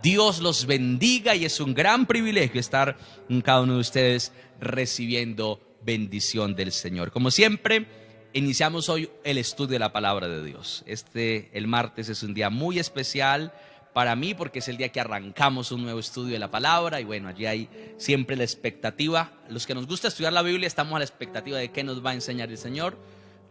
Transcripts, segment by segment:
Dios los bendiga y es un gran privilegio estar con cada uno de ustedes recibiendo bendición del Señor. Como siempre, iniciamos hoy el estudio de la palabra de Dios. El martes es un día muy especial para mí porque es el día que arrancamos un nuevo estudio de la palabra y bueno, allí hay siempre la expectativa. Los que nos gusta estudiar la Biblia estamos a la expectativa de qué nos va a enseñar el Señor.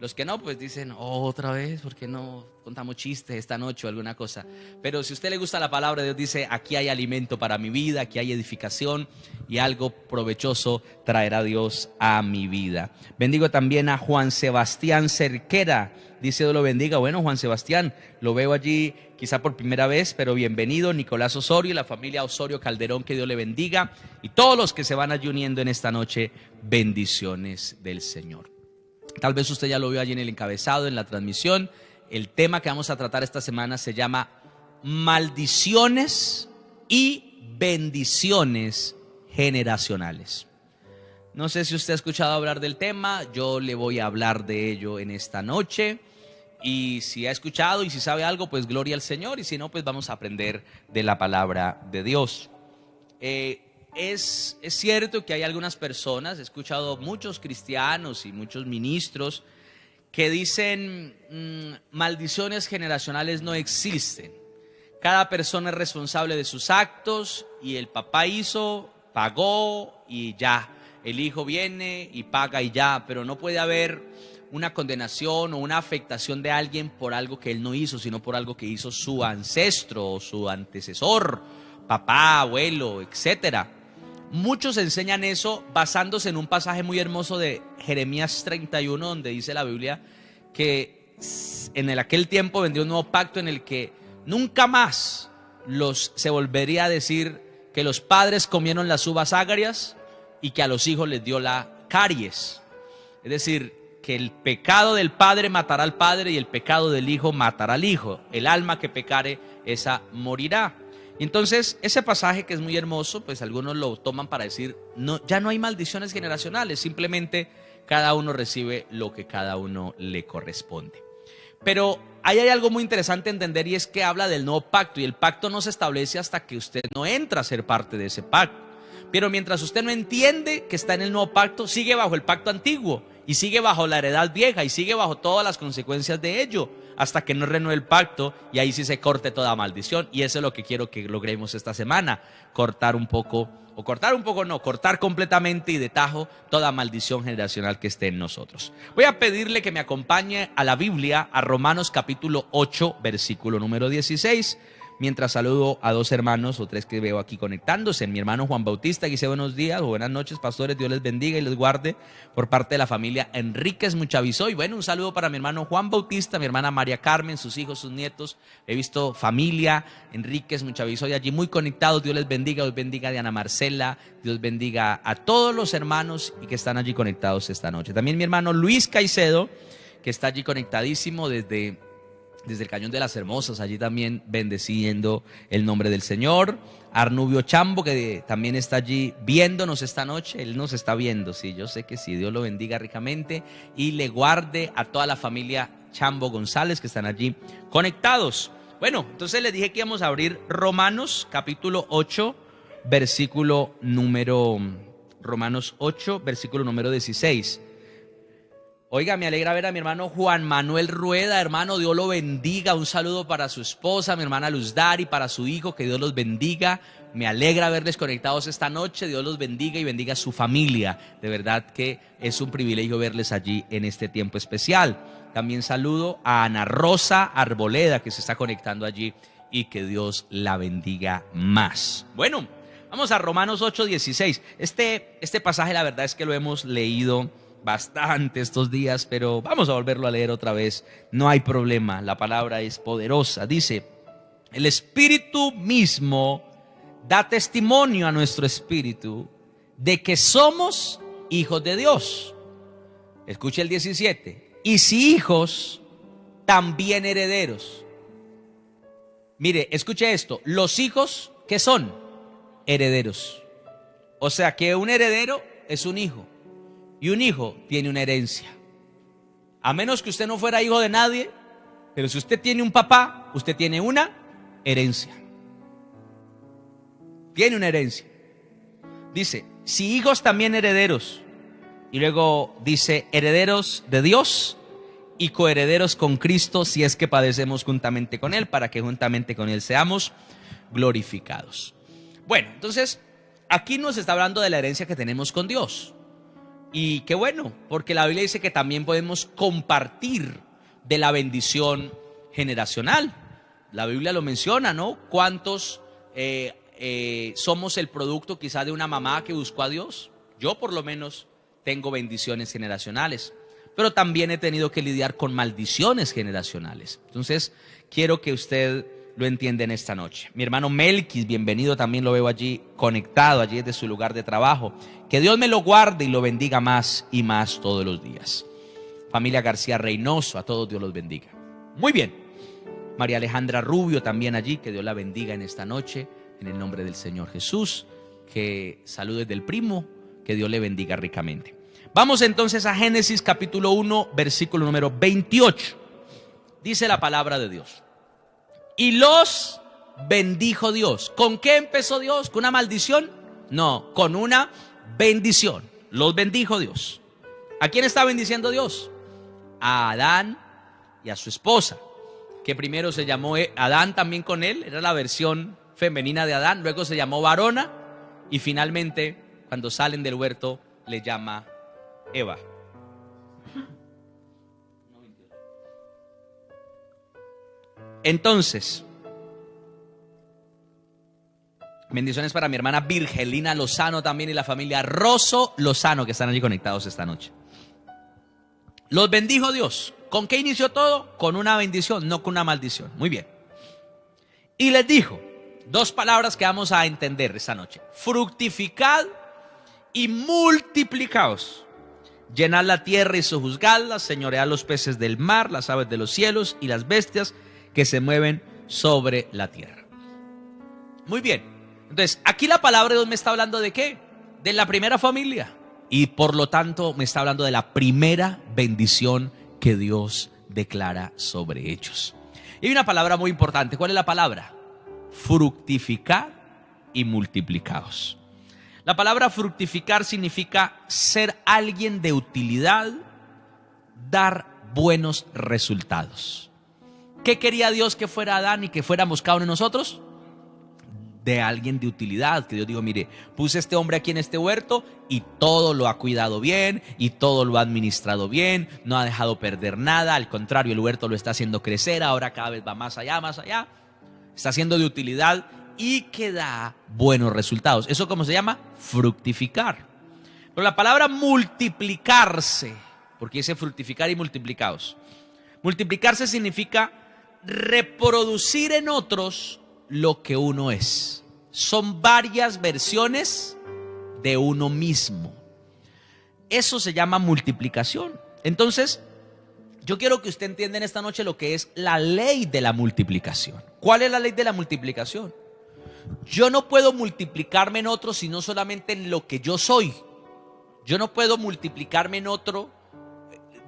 Los que no, pues dicen, otra vez, ¿por qué no contamos chistes esta noche o alguna cosa? Pero si a usted le gusta la palabra de Dios, dice, aquí hay alimento para mi vida, aquí hay edificación y algo provechoso traerá Dios a mi vida. Bendigo también a Juan Sebastián Cerquera, dice Dios lo bendiga. Bueno, Juan Sebastián, lo veo allí quizá por primera vez, pero bienvenido. Nicolás Osorio y la familia Osorio Calderón, que Dios le bendiga. Y todos los que se van allí uniendo en esta noche, bendiciones del Señor. Tal vez usted ya lo vio allí en el encabezado, en la transmisión. El tema que vamos a tratar esta semana se llama maldiciones y bendiciones generacionales. No sé si usted ha escuchado hablar del tema, yo le voy a hablar de ello en esta noche. Y si ha escuchado y si sabe algo, pues gloria al Señor. Y si no, pues vamos a aprender de la palabra de Dios. Es cierto que hay algunas personas, he escuchado muchos cristianos y muchos ministros que dicen maldiciones generacionales no existen. Cada persona es responsable de sus actos y el papá hizo, pagó y ya. El hijo viene y paga y ya, pero no puede haber una condenación o una afectación de alguien por algo que él no hizo, sino por algo que hizo su ancestro o su antecesor, papá, abuelo, etcétera. Muchos enseñan eso basándose en un pasaje muy hermoso de Jeremías 31, donde dice la Biblia que en aquel tiempo vendría un nuevo pacto en el que nunca más se volvería a decir que los padres comieron las uvas agrias y que a los hijos les dio la caries. Es decir, que el pecado del padre matará al padre y el pecado del hijo matará al hijo. El alma que pecare, esa morirá. Entonces, ese pasaje que es muy hermoso, pues algunos lo toman para decir, no, ya no hay maldiciones generacionales, simplemente cada uno recibe lo que cada uno le corresponde. Pero ahí hay algo muy interesante a entender y es que habla del nuevo pacto y el pacto no se establece hasta que usted no entra a ser parte de ese pacto. Pero mientras usted no entiende que está en el nuevo pacto, sigue bajo el pacto antiguo y sigue bajo la heredad vieja y sigue bajo todas las consecuencias de ello, hasta que no renueve el pacto y ahí sí se corte toda maldición. Y eso es lo que quiero que logremos esta semana, cortar completamente y de tajo toda maldición generacional que esté en nosotros. Voy a pedirle que me acompañe a la Biblia, a Romanos capítulo 8, versículo número 16. Mientras saludo a dos hermanos o tres que veo aquí conectándose. Mi hermano Juan Bautista, que dice buenos días o buenas noches, pastores, Dios les bendiga y les guarde, por parte de la familia Enríquez Muchavisoy. Bueno, un saludo para mi hermano Juan Bautista, mi hermana María Carmen, sus hijos, sus nietos. He visto familia Enríquez Muchavisoy allí muy conectados. Dios les bendiga, Dios bendiga a Diana Marcela, Dios bendiga a todos los hermanos y que están allí conectados esta noche. También mi hermano Luis Caicedo, que está allí conectadísimo desde el Cañón de las Hermosas, allí también bendeciendo el nombre del Señor. Arnubio Chambo, que también está allí viéndonos esta noche, él nos está viendo, sí, yo sé que sí, Dios lo bendiga ricamente y le guarde a toda la familia Chambo González que están allí conectados. Bueno, entonces les dije que íbamos a abrir Romanos capítulo 8, Romanos 8, versículo número 16. Oiga, me alegra ver a mi hermano Juan Manuel Rueda, hermano, Dios lo bendiga. Un saludo para su esposa, mi hermana Luz Dari, para su hijo, que Dios los bendiga. Me alegra verles conectados esta noche, Dios los bendiga y bendiga a su familia. De verdad que es un privilegio verles allí en este tiempo especial. También saludo a Ana Rosa Arboleda, que se está conectando allí y que Dios la bendiga más. Bueno, vamos a Romanos 8:16. Este pasaje la verdad es que lo hemos leído bastante estos días, pero vamos a volverlo a leer otra vez. No hay problema, la palabra es poderosa. Dice, el Espíritu mismo da testimonio a nuestro espíritu de que somos hijos de Dios. Escuche el 17. Y si hijos, también herederos. Mire, escuche esto. Los hijos, ¿qué son? Herederos. O sea que un heredero es un hijo. Y un hijo tiene una herencia. A menos que usted no fuera hijo de nadie, pero si usted tiene un papá, usted tiene una herencia. Tiene una herencia. Dice, si hijos también herederos. Y luego dice, herederos de Dios y coherederos con Cristo, si es que padecemos juntamente con Él, para que juntamente con Él seamos glorificados. Bueno, entonces, aquí nos está hablando de la herencia que tenemos con Dios. Y qué bueno, porque la Biblia dice que también podemos compartir de la bendición generacional. La Biblia lo menciona, ¿no? ¿Cuántos somos el producto quizás de una mamá que buscó a Dios? Yo por lo menos tengo bendiciones generacionales, pero también he tenido que lidiar con maldiciones generacionales. Entonces, quiero que usted lo entienda en esta noche. Mi hermano Melquis, bienvenido, también lo veo allí conectado, allí desde su lugar de trabajo. Que Dios me lo guarde y lo bendiga más y más todos los días. Familia García Reynoso, a todos Dios los bendiga. Muy bien. María Alejandra Rubio también allí, que Dios la bendiga en esta noche, en el nombre del Señor Jesús. Que saludes del primo, que Dios le bendiga ricamente. Vamos entonces a Génesis capítulo 1, versículo número 28. Dice la palabra de Dios. Y los bendijo Dios. ¿Con qué empezó Dios? ¿Con una maldición? No, con una bendición. Los bendijo Dios. ¿A quién está bendiciendo Dios? A Adán y a su esposa, que primero se llamó Adán también con él, era la versión femenina de Adán, luego se llamó varona y finalmente cuando salen del huerto le llama Eva. Entonces, bendiciones para mi hermana Virgelina Lozano también y la familia Rosso Lozano que están allí conectados esta noche. Los bendijo Dios. ¿Con qué inició todo? Con una bendición, no con una maldición. Muy bien. Y les dijo dos palabras que vamos a entender esta noche. Fructificad y multiplicaos. Llenad la tierra y sojuzgadla, señoread los peces del mar, las aves de los cielos y las bestias que se mueven sobre la tierra. Muy bien. Entonces, aquí la palabra de Dios me está hablando ¿de qué? De la primera familia. Y por lo tanto me está hablando de la primera bendición que Dios declara sobre ellos. Y hay una palabra muy importante. ¿Cuál es la palabra? Fructificar y multiplicaos. La palabra fructificar significa ser alguien de utilidad, dar buenos resultados. ¿Qué quería Dios que fuera Adán y que fuéramos cada uno de nosotros? De alguien de utilidad, que Dios dijo, mire, puse a este hombre aquí en este huerto y todo lo ha cuidado bien y todo lo ha administrado bien, no ha dejado perder nada, al contrario, el huerto lo está haciendo crecer, ahora cada vez va más allá, está siendo de utilidad y que da buenos resultados. ¿Eso cómo se llama? Fructificar. Pero la palabra multiplicarse, porque dice fructificar y multiplicaos. Multiplicarse significa reproducir en otros lo que uno es. Son varias versiones de uno mismo. Eso se llama multiplicación. Entonces, yo quiero que usted entienda en esta noche lo que es la ley de la multiplicación. ¿Cuál es la ley de la multiplicación? Yo no puedo multiplicarme en otro sino solamente en lo que yo soy. Yo no puedo multiplicarme en otro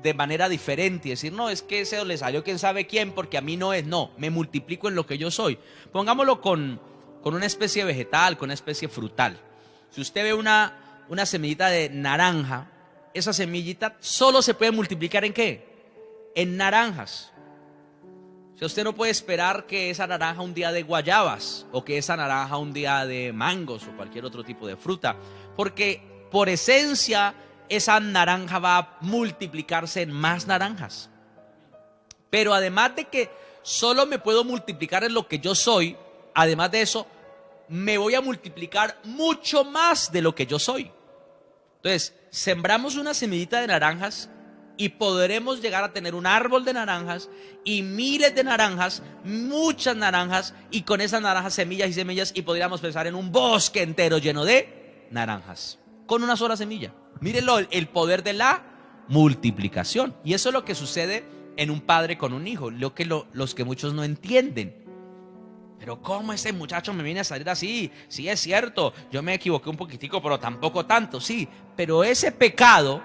de manera diferente y decir, no, es que ese le salió quién sabe quién porque a mí no es. No, me multiplico en lo que yo soy. Pongámoslo con una especie vegetal, con una especie frutal. Si usted ve una semillita de naranja, esa semillita solo se puede multiplicar ¿en qué? En naranjas. O sea, usted no puede esperar que esa naranja un día de guayabas o que esa naranja un día de mangos o cualquier otro tipo de fruta, porque por esencia esa naranja va a multiplicarse en más naranjas. Pero además de que solo me puedo multiplicar en lo que yo soy, además de eso, me voy a multiplicar mucho más de lo que yo soy. Entonces, sembramos una semillita de naranjas y podremos llegar a tener un árbol de naranjas y miles de naranjas, muchas naranjas, y con esas naranjas semillas y semillas, y podríamos pensar en un bosque entero lleno de naranjas, con una sola semilla. Mírenlo, el poder de la multiplicación. Y eso es lo que sucede en un padre con un hijo, los que muchos no entienden. Pero ¿cómo ese muchacho me viene a salir así? Sí, es cierto, yo me equivoqué un poquitico, pero tampoco tanto, sí. Pero ese pecado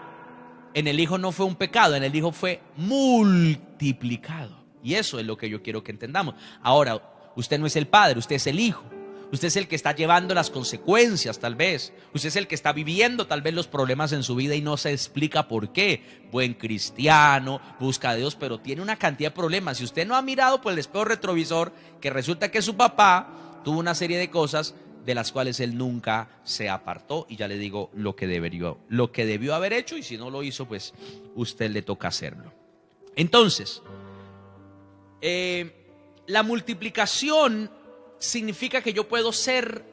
en el hijo no fue un pecado, en el hijo fue multiplicado. Y eso es lo que yo quiero que entendamos. Ahora, usted no es el padre, usted es el hijo. Usted es el que está llevando las consecuencias, tal vez. Usted es el que está viviendo tal vez los problemas en su vida y no se explica por qué. Buen cristiano, busca a Dios, pero tiene una cantidad de problemas. Si usted no ha mirado por el espejo retrovisor, que resulta que su papá tuvo una serie de cosas de las cuales él nunca se apartó. Y ya le digo lo que debió haber hecho, y si no lo hizo, pues usted le toca hacerlo. Entonces, la multiplicación significa que yo puedo ser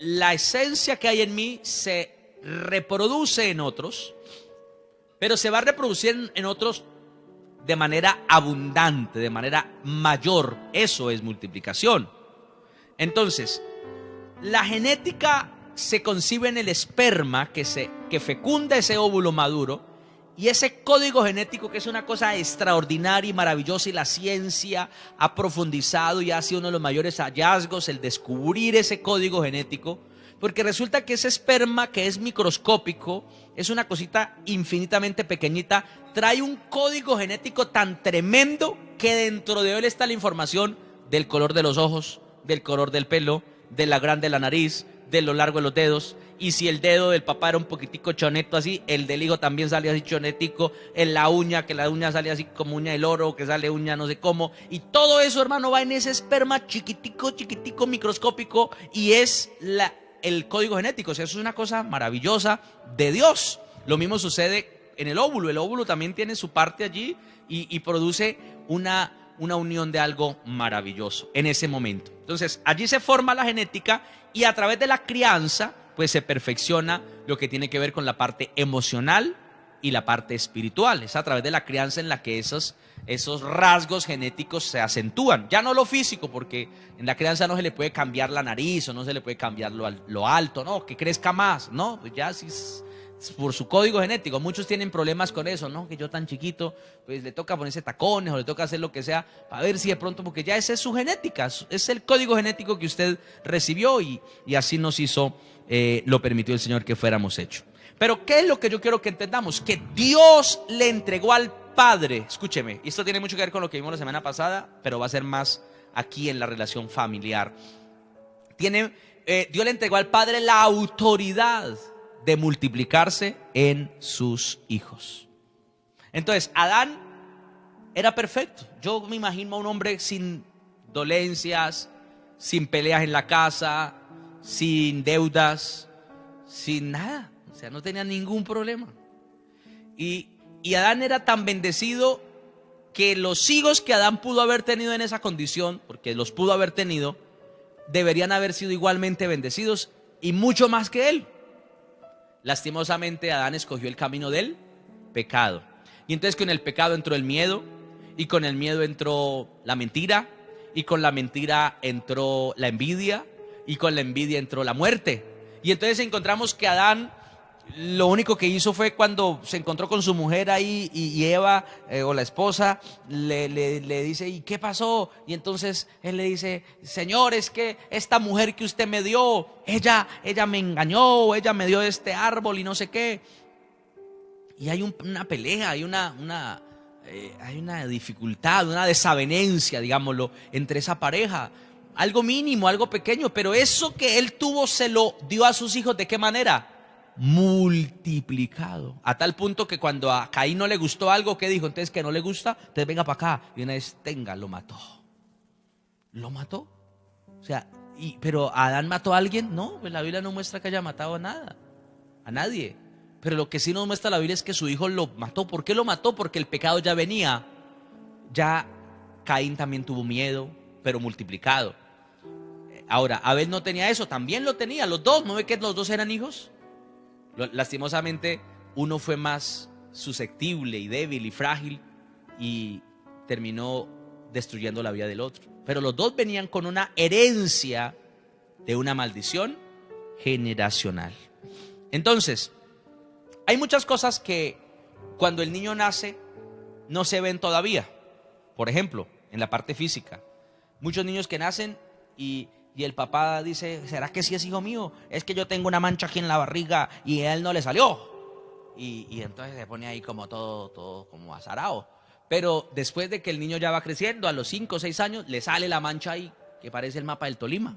la esencia que hay en mí, se reproduce en otros, pero se va a reproducir en otros de manera abundante, de manera mayor. Eso es multiplicación. Entonces, la genética se concibe en el esperma que fecunda ese óvulo maduro. Y ese código genético, que es una cosa extraordinaria y maravillosa, y la ciencia ha profundizado y ha sido uno de los mayores hallazgos, el descubrir ese código genético, porque resulta que ese esperma, que es microscópico, es una cosita infinitamente pequeñita, trae un código genético tan tremendo que dentro de él está la información del color de los ojos, del color del pelo, de la grande de la nariz, de lo largo de los dedos. Y si el dedo del papá era un poquitico choneto así, el del hijo también sale así chonetico. En la uña, que la uña sale así como uña del oro, que sale uña no sé cómo. Y todo eso, hermano, va en ese esperma chiquitico, chiquitico, microscópico. Y es el código genético. O sea, eso es una cosa maravillosa de Dios. Lo mismo sucede en el óvulo. El óvulo también tiene su parte allí y produce una unión de algo maravilloso en ese momento. Entonces, allí se forma la genética, y a través de la crianza pues se perfecciona lo que tiene que ver con la parte emocional y la parte espiritual. Es a través de la crianza en la que esos rasgos genéticos se acentúan. Ya no lo físico, porque en la crianza no se le puede cambiar la nariz, o no se le puede cambiar lo alto, no, que crezca más, no, pues ya sí es por su código genético. Muchos tienen problemas con eso, ¿no? Que yo tan chiquito, pues le toca ponerse tacones o le toca hacer lo que sea para ver si de pronto, porque ya esa es su genética, es el código genético que usted recibió, y así nos hizo, lo permitió el Señor que fuéramos hechos. Pero ¿qué es lo que yo quiero que entendamos? Que Dios le entregó al Padre, escúcheme, y esto tiene mucho que ver con lo que vimos la semana pasada, pero va a ser más aquí en la relación familiar. Dios le entregó al Padre la autoridad de multiplicarse en sus hijos. Entonces, Adán era perfecto. Yo me imagino a un hombre sin dolencias, sin peleas en la casa, sin deudas, sin nada. O sea, no tenía ningún problema. Y Adán era tan bendecido que los hijos que Adán pudo haber tenido en esa condición, porque los pudo haber tenido, deberían haber sido igualmente bendecidos, y mucho más que él. Lastimosamente, Adán escogió el camino del pecado. Y entonces con el pecado entró el miedo, y con el miedo entró la mentira, y con la mentira entró la envidia, y con la envidia entró la muerte. Y entonces encontramos que Adán lo único que hizo fue, cuando se encontró con su mujer ahí, y Eva, o la esposa, le dice, ¿y qué pasó? Y entonces él le dice, Señor, es que esta mujer que usted me dio, ella me engañó, ella me dio este árbol y no sé qué. Y hay una pelea, hay una dificultad, una desavenencia, digámoslo, entre esa pareja. Algo mínimo, algo pequeño, pero eso que él tuvo se lo dio a sus hijos. ¿De qué manera? Multiplicado, a tal punto que cuando a Caín no le gustó algo, ¿qué dijo? Entonces, que no le gusta, entonces venga para acá. Y una vez, tenga, lo mató. O sea, pero ¿Adán mató a alguien? No, pues la Biblia no muestra que haya matado a nadie. Pero lo que sí nos muestra la Biblia es que su hijo lo mató. ¿Por qué lo mató? Porque el pecado ya venía. Ya Caín también tuvo miedo, pero multiplicado. Ahora, Abel no tenía eso, también lo tenía, los dos. ¿No ve que los dos eran hijos? Lastimosamente, uno fue más susceptible y débil y frágil, y terminó destruyendo la vida del otro. Pero los dos venían con una herencia de una maldición generacional. Entonces, hay muchas cosas que cuando el niño nace no se ven todavía. Por ejemplo, en la parte física, muchos niños que nacen y el papá dice, ¿será que sí es hijo mío? Es que yo tengo una mancha aquí en la barriga y a él no le salió. Y entonces se pone ahí como todo como azarado. Pero después de que el niño ya va creciendo, a los 5 o 6 años, le sale la mancha ahí, que parece el mapa del Tolima.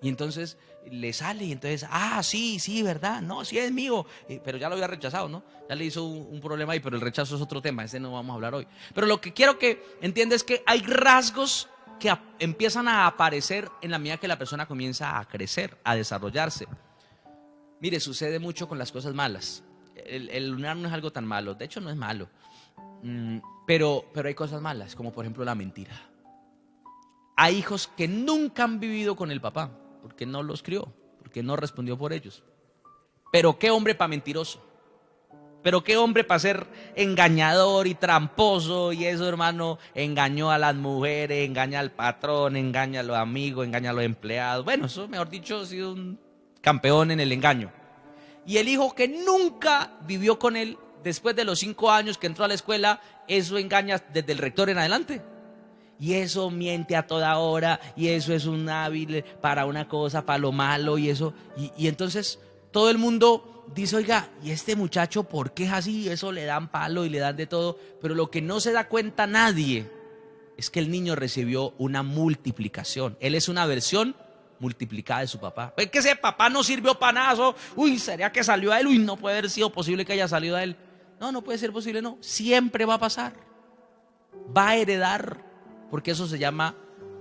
Y entonces le sale y entonces, sí, sí, ¿verdad? No, sí es mío. Pero ya lo había rechazado, ¿no? Ya le hizo un problema ahí, pero el rechazo es otro tema, ese no vamos a hablar hoy. Pero lo que quiero que entiendas es que hay rasgos que empiezan a aparecer en la medida que la persona comienza a crecer, a desarrollarse. Mire, sucede mucho con las cosas malas. El lunar no es algo tan malo, de hecho no es malo. Pero hay cosas malas, como por ejemplo la mentira. Hay hijos que nunca han vivido con el papá, porque no los crió, porque no respondió por ellos. Pero qué hombre para mentiroso. Pero qué hombre para ser engañador y tramposo y eso, hermano, engañó a las mujeres, engaña al patrón, engaña a los amigos, engaña a los empleados. Bueno, eso, mejor dicho, ha sido un campeón en el engaño. Y el hijo que nunca vivió con él, después de los 5 años que entró a la escuela, eso engaña desde el rector en adelante. Y eso miente a toda hora, y eso es un hábil para una cosa, para lo malo, y eso. Y entonces todo el mundo dice, oiga, ¿y este muchacho por qué es así? Eso le dan palo y le dan de todo. Pero lo que no se da cuenta nadie es que el niño recibió una multiplicación. Él es una versión multiplicada de su papá. Es que ese papá no sirvió para nada. Eso, ¿sería que salió a él? No puede haber sido posible que haya salido a él. No puede ser posible, no. Siempre va a pasar. Va a heredar. Porque eso se llama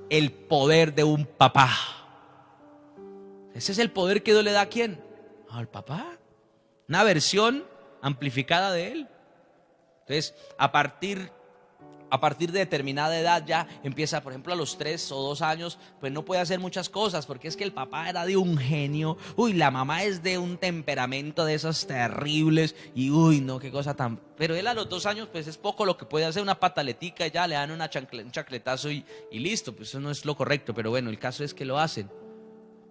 el poder de un papá. Ese es el poder que Dios le da a ¿quién? Al papá. Una versión amplificada de él. Entonces, a partir de determinada edad ya empieza, por ejemplo, a los 3 o 2 años, pues no puede hacer muchas cosas, porque es que el papá era de un genio, la mamá es de un temperamento de esos terribles, y no, qué cosa tan... Pero él a los 2 años, pues es poco lo que puede hacer, una pataletica y ya le dan un chancletazo y listo, pues eso no es lo correcto, pero bueno, el caso es que lo hacen.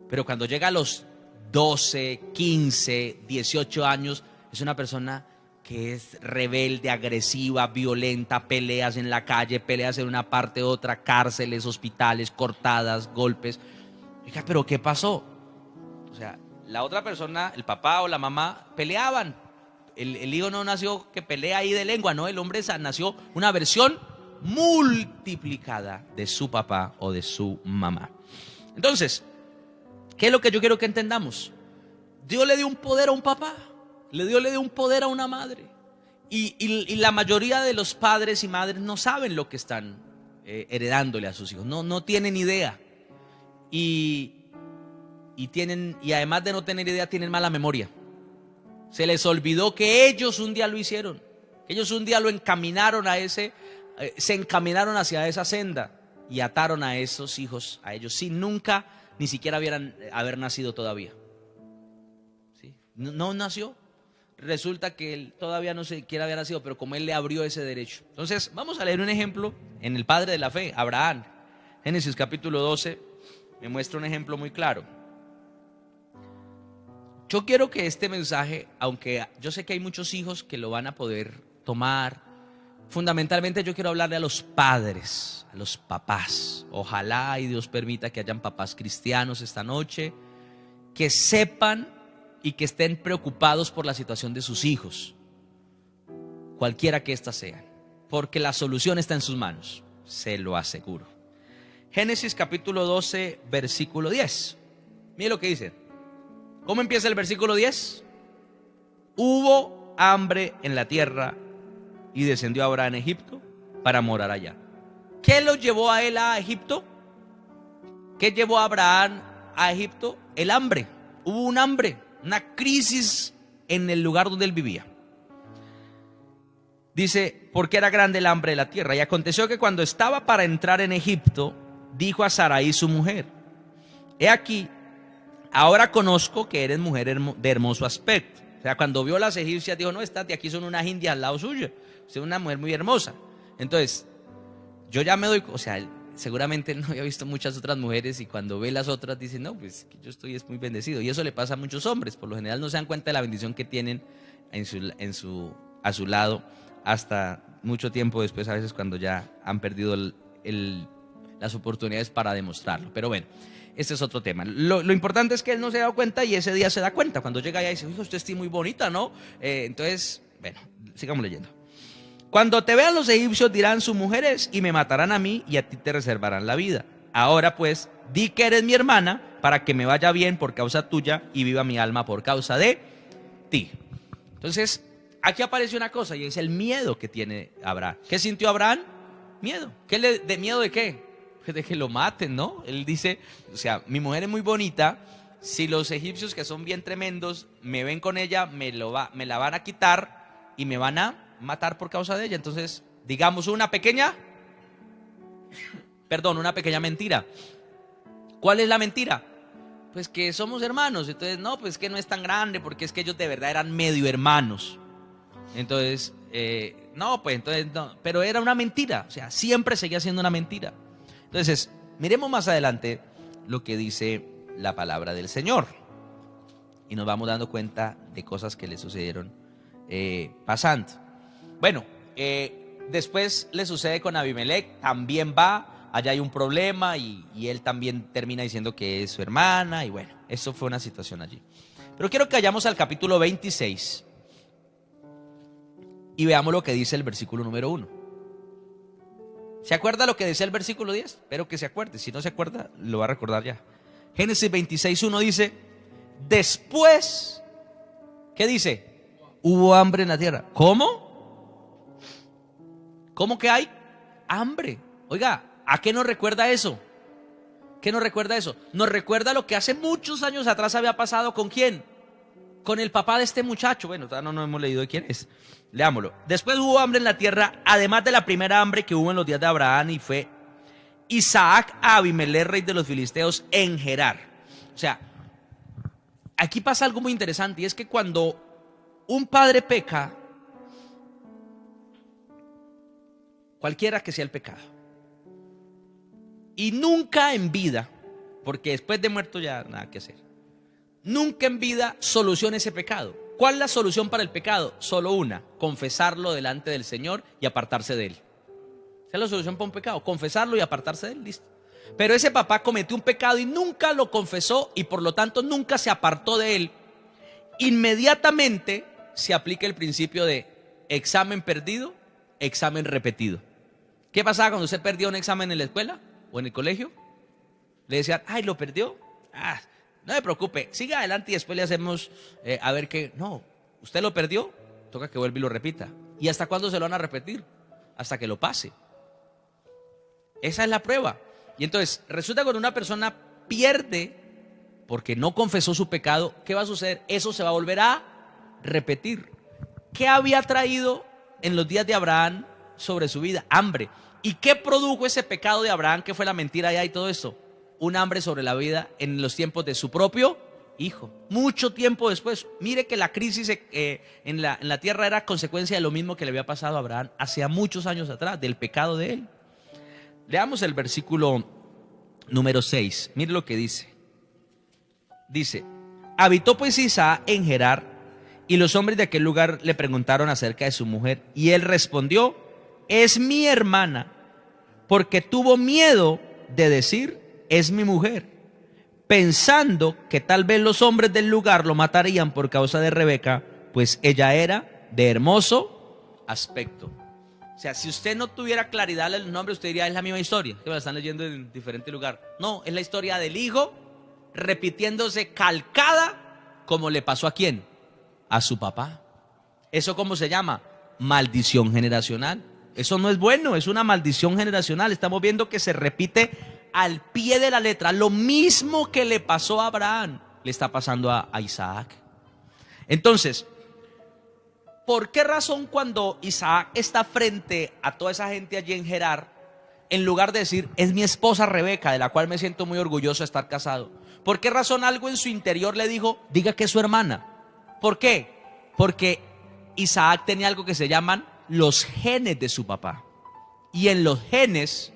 Pero cuando llega a los 12, 15, 18 años, es una persona que es rebelde, agresiva, violenta, peleas en la calle, peleas en una parte u otra, cárceles, hospitales, cortadas, golpes. Oiga, ¿pero qué pasó? O sea, la otra persona, el papá o la mamá, peleaban. El hijo no nació que pelea ahí de lengua, no, el hombre nació una versión multiplicada de su papá o de su mamá. Entonces, ¿qué es lo que yo quiero que entendamos? Dios le dio un poder a un papá. Dios le dio un poder a una madre. Y la mayoría de los padres y madres no saben lo que están heredándole a sus hijos. No tienen idea. Y además de no tener idea, tienen mala memoria. Se les olvidó que ellos un día lo hicieron. Que ellos un día lo encaminaron se encaminaron hacia esa senda y ataron a esos hijos, a ellos, sin nunca ni siquiera haber nacido todavía. ¿Sí? No nació. Resulta que él todavía no siquiera había nacido, pero como él le abrió ese derecho. Entonces, vamos a leer un ejemplo en el padre de la fe, Abraham. Génesis capítulo 12 me muestra un ejemplo muy claro. Yo quiero que este mensaje, aunque yo sé que hay muchos hijos que lo van a poder tomar, fundamentalmente yo quiero hablarle a los padres, a los papás. Ojalá y Dios permita que hayan papás cristianos esta noche, que sepan y que estén preocupados por la situación de sus hijos, cualquiera que ésta sea, porque la solución está en sus manos, se lo aseguro. Génesis capítulo 12, versículo 10. Mire lo que dice. ¿Cómo empieza el versículo 10? Hubo hambre en la tierra y descendió Abraham a Egipto para morar allá. ¿Qué lo llevó a él a Egipto? ¿Qué llevó a Abraham a Egipto? El hambre. Hubo un hambre, una crisis en el lugar donde él vivía. Dice, porque era grande el hambre de la tierra. Y aconteció que cuando estaba para entrar en Egipto, dijo a Sarai su mujer: he aquí, ahora conozco que eres mujer de hermoso aspecto. O sea, cuando vio a las egipcias, dijo, no, estas de aquí son unas indias al lado suyo. Usted es una mujer muy hermosa. Entonces, yo ya me doy, o sea, seguramente no había visto muchas otras mujeres y cuando ve las otras dice, no, pues yo estoy muy bendecido. Y eso le pasa a muchos hombres. Por lo general no se dan cuenta de la bendición que tienen a su lado hasta mucho tiempo después, a veces cuando ya han perdido las oportunidades para demostrarlo. Pero bueno, este es otro tema. Lo importante es que él no se ha dado cuenta y ese día se da cuenta. Cuando llega allá y dice, oye, usted está muy bonita, ¿no? Entonces, bueno, sigamos leyendo. Cuando te vean los egipcios dirán, sus mujeres, y me matarán a mí y a ti te reservarán la vida. Ahora pues, di que eres mi hermana para que me vaya bien por causa tuya y viva mi alma por causa de ti. Entonces, aquí aparece una cosa y es el miedo que tiene Abraham. ¿Qué sintió Abraham? Miedo. ¿De miedo de qué? Pues de que lo maten, ¿no? Él dice, o sea, mi mujer es muy bonita, si los egipcios que son bien tremendos me ven con ella, me la van a quitar y me van a matar por causa de ella. Entonces, digamos una pequeña mentira. ¿Cuál es la mentira? Pues que somos hermanos. Entonces, no, pues que no es tan grande, porque es que ellos de verdad eran medio hermanos. Entonces, no, pero era una mentira. O sea, siempre seguía siendo una mentira. Entonces, miremos más adelante lo que dice la palabra del Señor. Y nos vamos dando cuenta de cosas que le sucedieron pasando. Bueno, después le sucede con Abimelech, también va, allá hay un problema y él también termina diciendo que es su hermana y bueno, eso fue una situación allí. Pero quiero que vayamos al capítulo 26 y veamos lo que dice el versículo número 1. ¿Se acuerda lo que decía el versículo 10? Espero que se acuerde, si no se acuerda, lo va a recordar ya. Génesis 26:1 dice, después, ¿qué dice? Hubo hambre en la tierra. ¿Cómo? ¿Cómo que hay hambre? Oiga, ¿a qué nos recuerda eso? ¿Qué nos recuerda eso? Nos recuerda lo que hace muchos años atrás había pasado ¿con quién? Con el papá de este muchacho. Bueno, todavía no hemos leído de quién es. Leámoslo. Después hubo hambre en la tierra, además de la primera hambre que hubo en los días de Abraham, y fue Isaac a Abimelech, rey de los filisteos, en Gerar. O sea, aquí pasa algo muy interesante, y es que cuando un padre peca, cualquiera que sea el pecado, y nunca en vida, porque después de muerto ya nada que hacer, nunca en vida soluciona ese pecado. ¿Cuál es la solución para el pecado? Solo una: confesarlo delante del Señor y apartarse de él. Esa es la solución para un pecado: confesarlo y apartarse de él, listo. Pero ese papá cometió un pecado y nunca lo confesó y por lo tanto nunca se apartó de él. Inmediatamente se aplica el principio de examen perdido, examen repetido. ¿Qué pasaba cuando usted perdió un examen en la escuela o en el colegio? Le decían, ay, ¿lo perdió? No se preocupe, siga adelante y después le hacemos a ver qué. No, usted lo perdió, toca que vuelva y lo repita. ¿Y hasta cuándo se lo van a repetir? Hasta que lo pase. Esa es la prueba. Y entonces resulta que cuando una persona pierde porque no confesó su pecado, ¿qué va a suceder? Eso se va a volver a repetir. ¿Qué había traído en los días de Abraham sobre su vida? Hambre. ¿Y qué produjo ese pecado de Abraham, que fue la mentira allá y todo esto? Un hambre sobre la vida en los tiempos de su propio hijo. Mucho tiempo después. Mire que la crisis en la tierra era consecuencia de lo mismo que le había pasado a Abraham hace muchos años atrás, del pecado de él. Leamos el versículo número 6. Mire lo que dice. Dice, habitó pues Isaac en Gerar, y los hombres de aquel lugar le preguntaron acerca de su mujer, y él respondió, es mi hermana, porque tuvo miedo de decir, es mi mujer, pensando que tal vez los hombres del lugar lo matarían por causa de Rebeca, pues ella era de hermoso aspecto. O sea, si usted no tuviera claridad del nombre, usted diría, es la misma historia, que me la están leyendo en diferente lugar. No, es la historia del hijo repitiéndose calcada, como le pasó ¿a quién? A su papá. ¿Eso cómo se llama? Maldición generacional. Eso no es bueno, es una maldición generacional. Estamos viendo que se repite al pie de la letra. Lo mismo que le pasó a Abraham, le está pasando a Isaac. Entonces, ¿por qué razón cuando Isaac está frente a toda esa gente allí en Gerar, en lugar de decir, es mi esposa Rebeca, de la cual me siento muy orgulloso de estar casado? ¿Por qué razón algo en su interior le dijo, diga que es su hermana? ¿Por qué? Porque Isaac tenía algo que se llaman los genes de su papá. Y en los genes,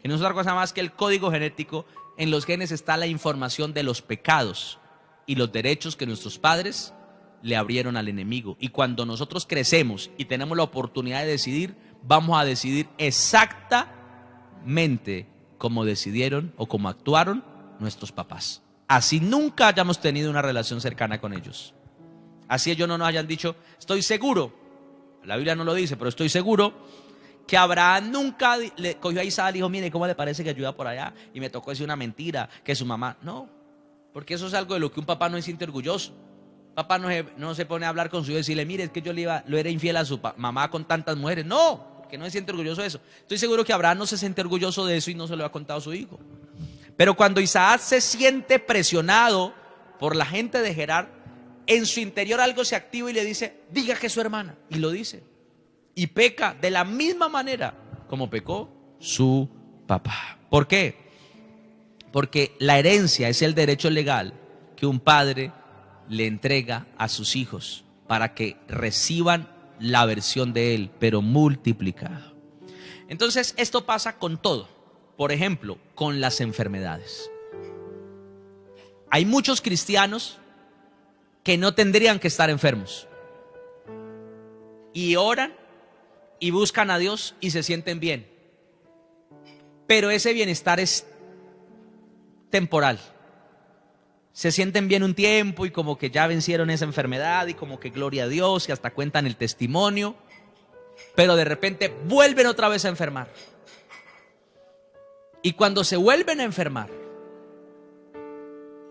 que no es otra cosa más que el código genético, en los genes está la información de los pecados y los derechos que nuestros padres le abrieron al enemigo. Y cuando nosotros crecemos y tenemos la oportunidad de decidir, vamos a decidir exactamente como decidieron o como actuaron nuestros papás. Así nunca hayamos tenido una relación cercana con ellos. Así ellos no nos hayan dicho, estoy seguro, la Biblia no lo dice, pero estoy seguro que Abraham nunca le cogió a Isaac y dijo, mire, ¿cómo le parece que ayuda por allá? Y me tocó decir una mentira, que su mamá, no. porque eso es algo de lo que un papá no se siente orgulloso. Papá no se pone a hablar con su hijo y decirle, mire, es que yo lo era infiel a su mamá con tantas mujeres. No, porque no se siente orgulloso de eso. Estoy seguro que Abraham no se siente orgulloso de eso y no se lo ha contado a su hijo. Pero cuando Isaac se siente presionado por la gente de Gerar, en su interior algo se activa y le dice, diga que es su hermana. Y lo dice. Y peca de la misma manera como pecó su papá. ¿Por qué? Porque la herencia es el derecho legal que un padre le entrega a sus hijos para que reciban la versión de él, pero multiplicado. Entonces, esto pasa con todo. Por ejemplo, con las enfermedades. Hay muchos cristianos que no tendrían que estar enfermos. Y oran y buscan a Dios y se sienten bien. Pero ese bienestar es temporal. Se sienten bien un tiempo y como que ya vencieron esa enfermedad y como que gloria a Dios y hasta cuentan el testimonio, pero de repente vuelven otra vez a enfermar. Y cuando se vuelven a enfermar,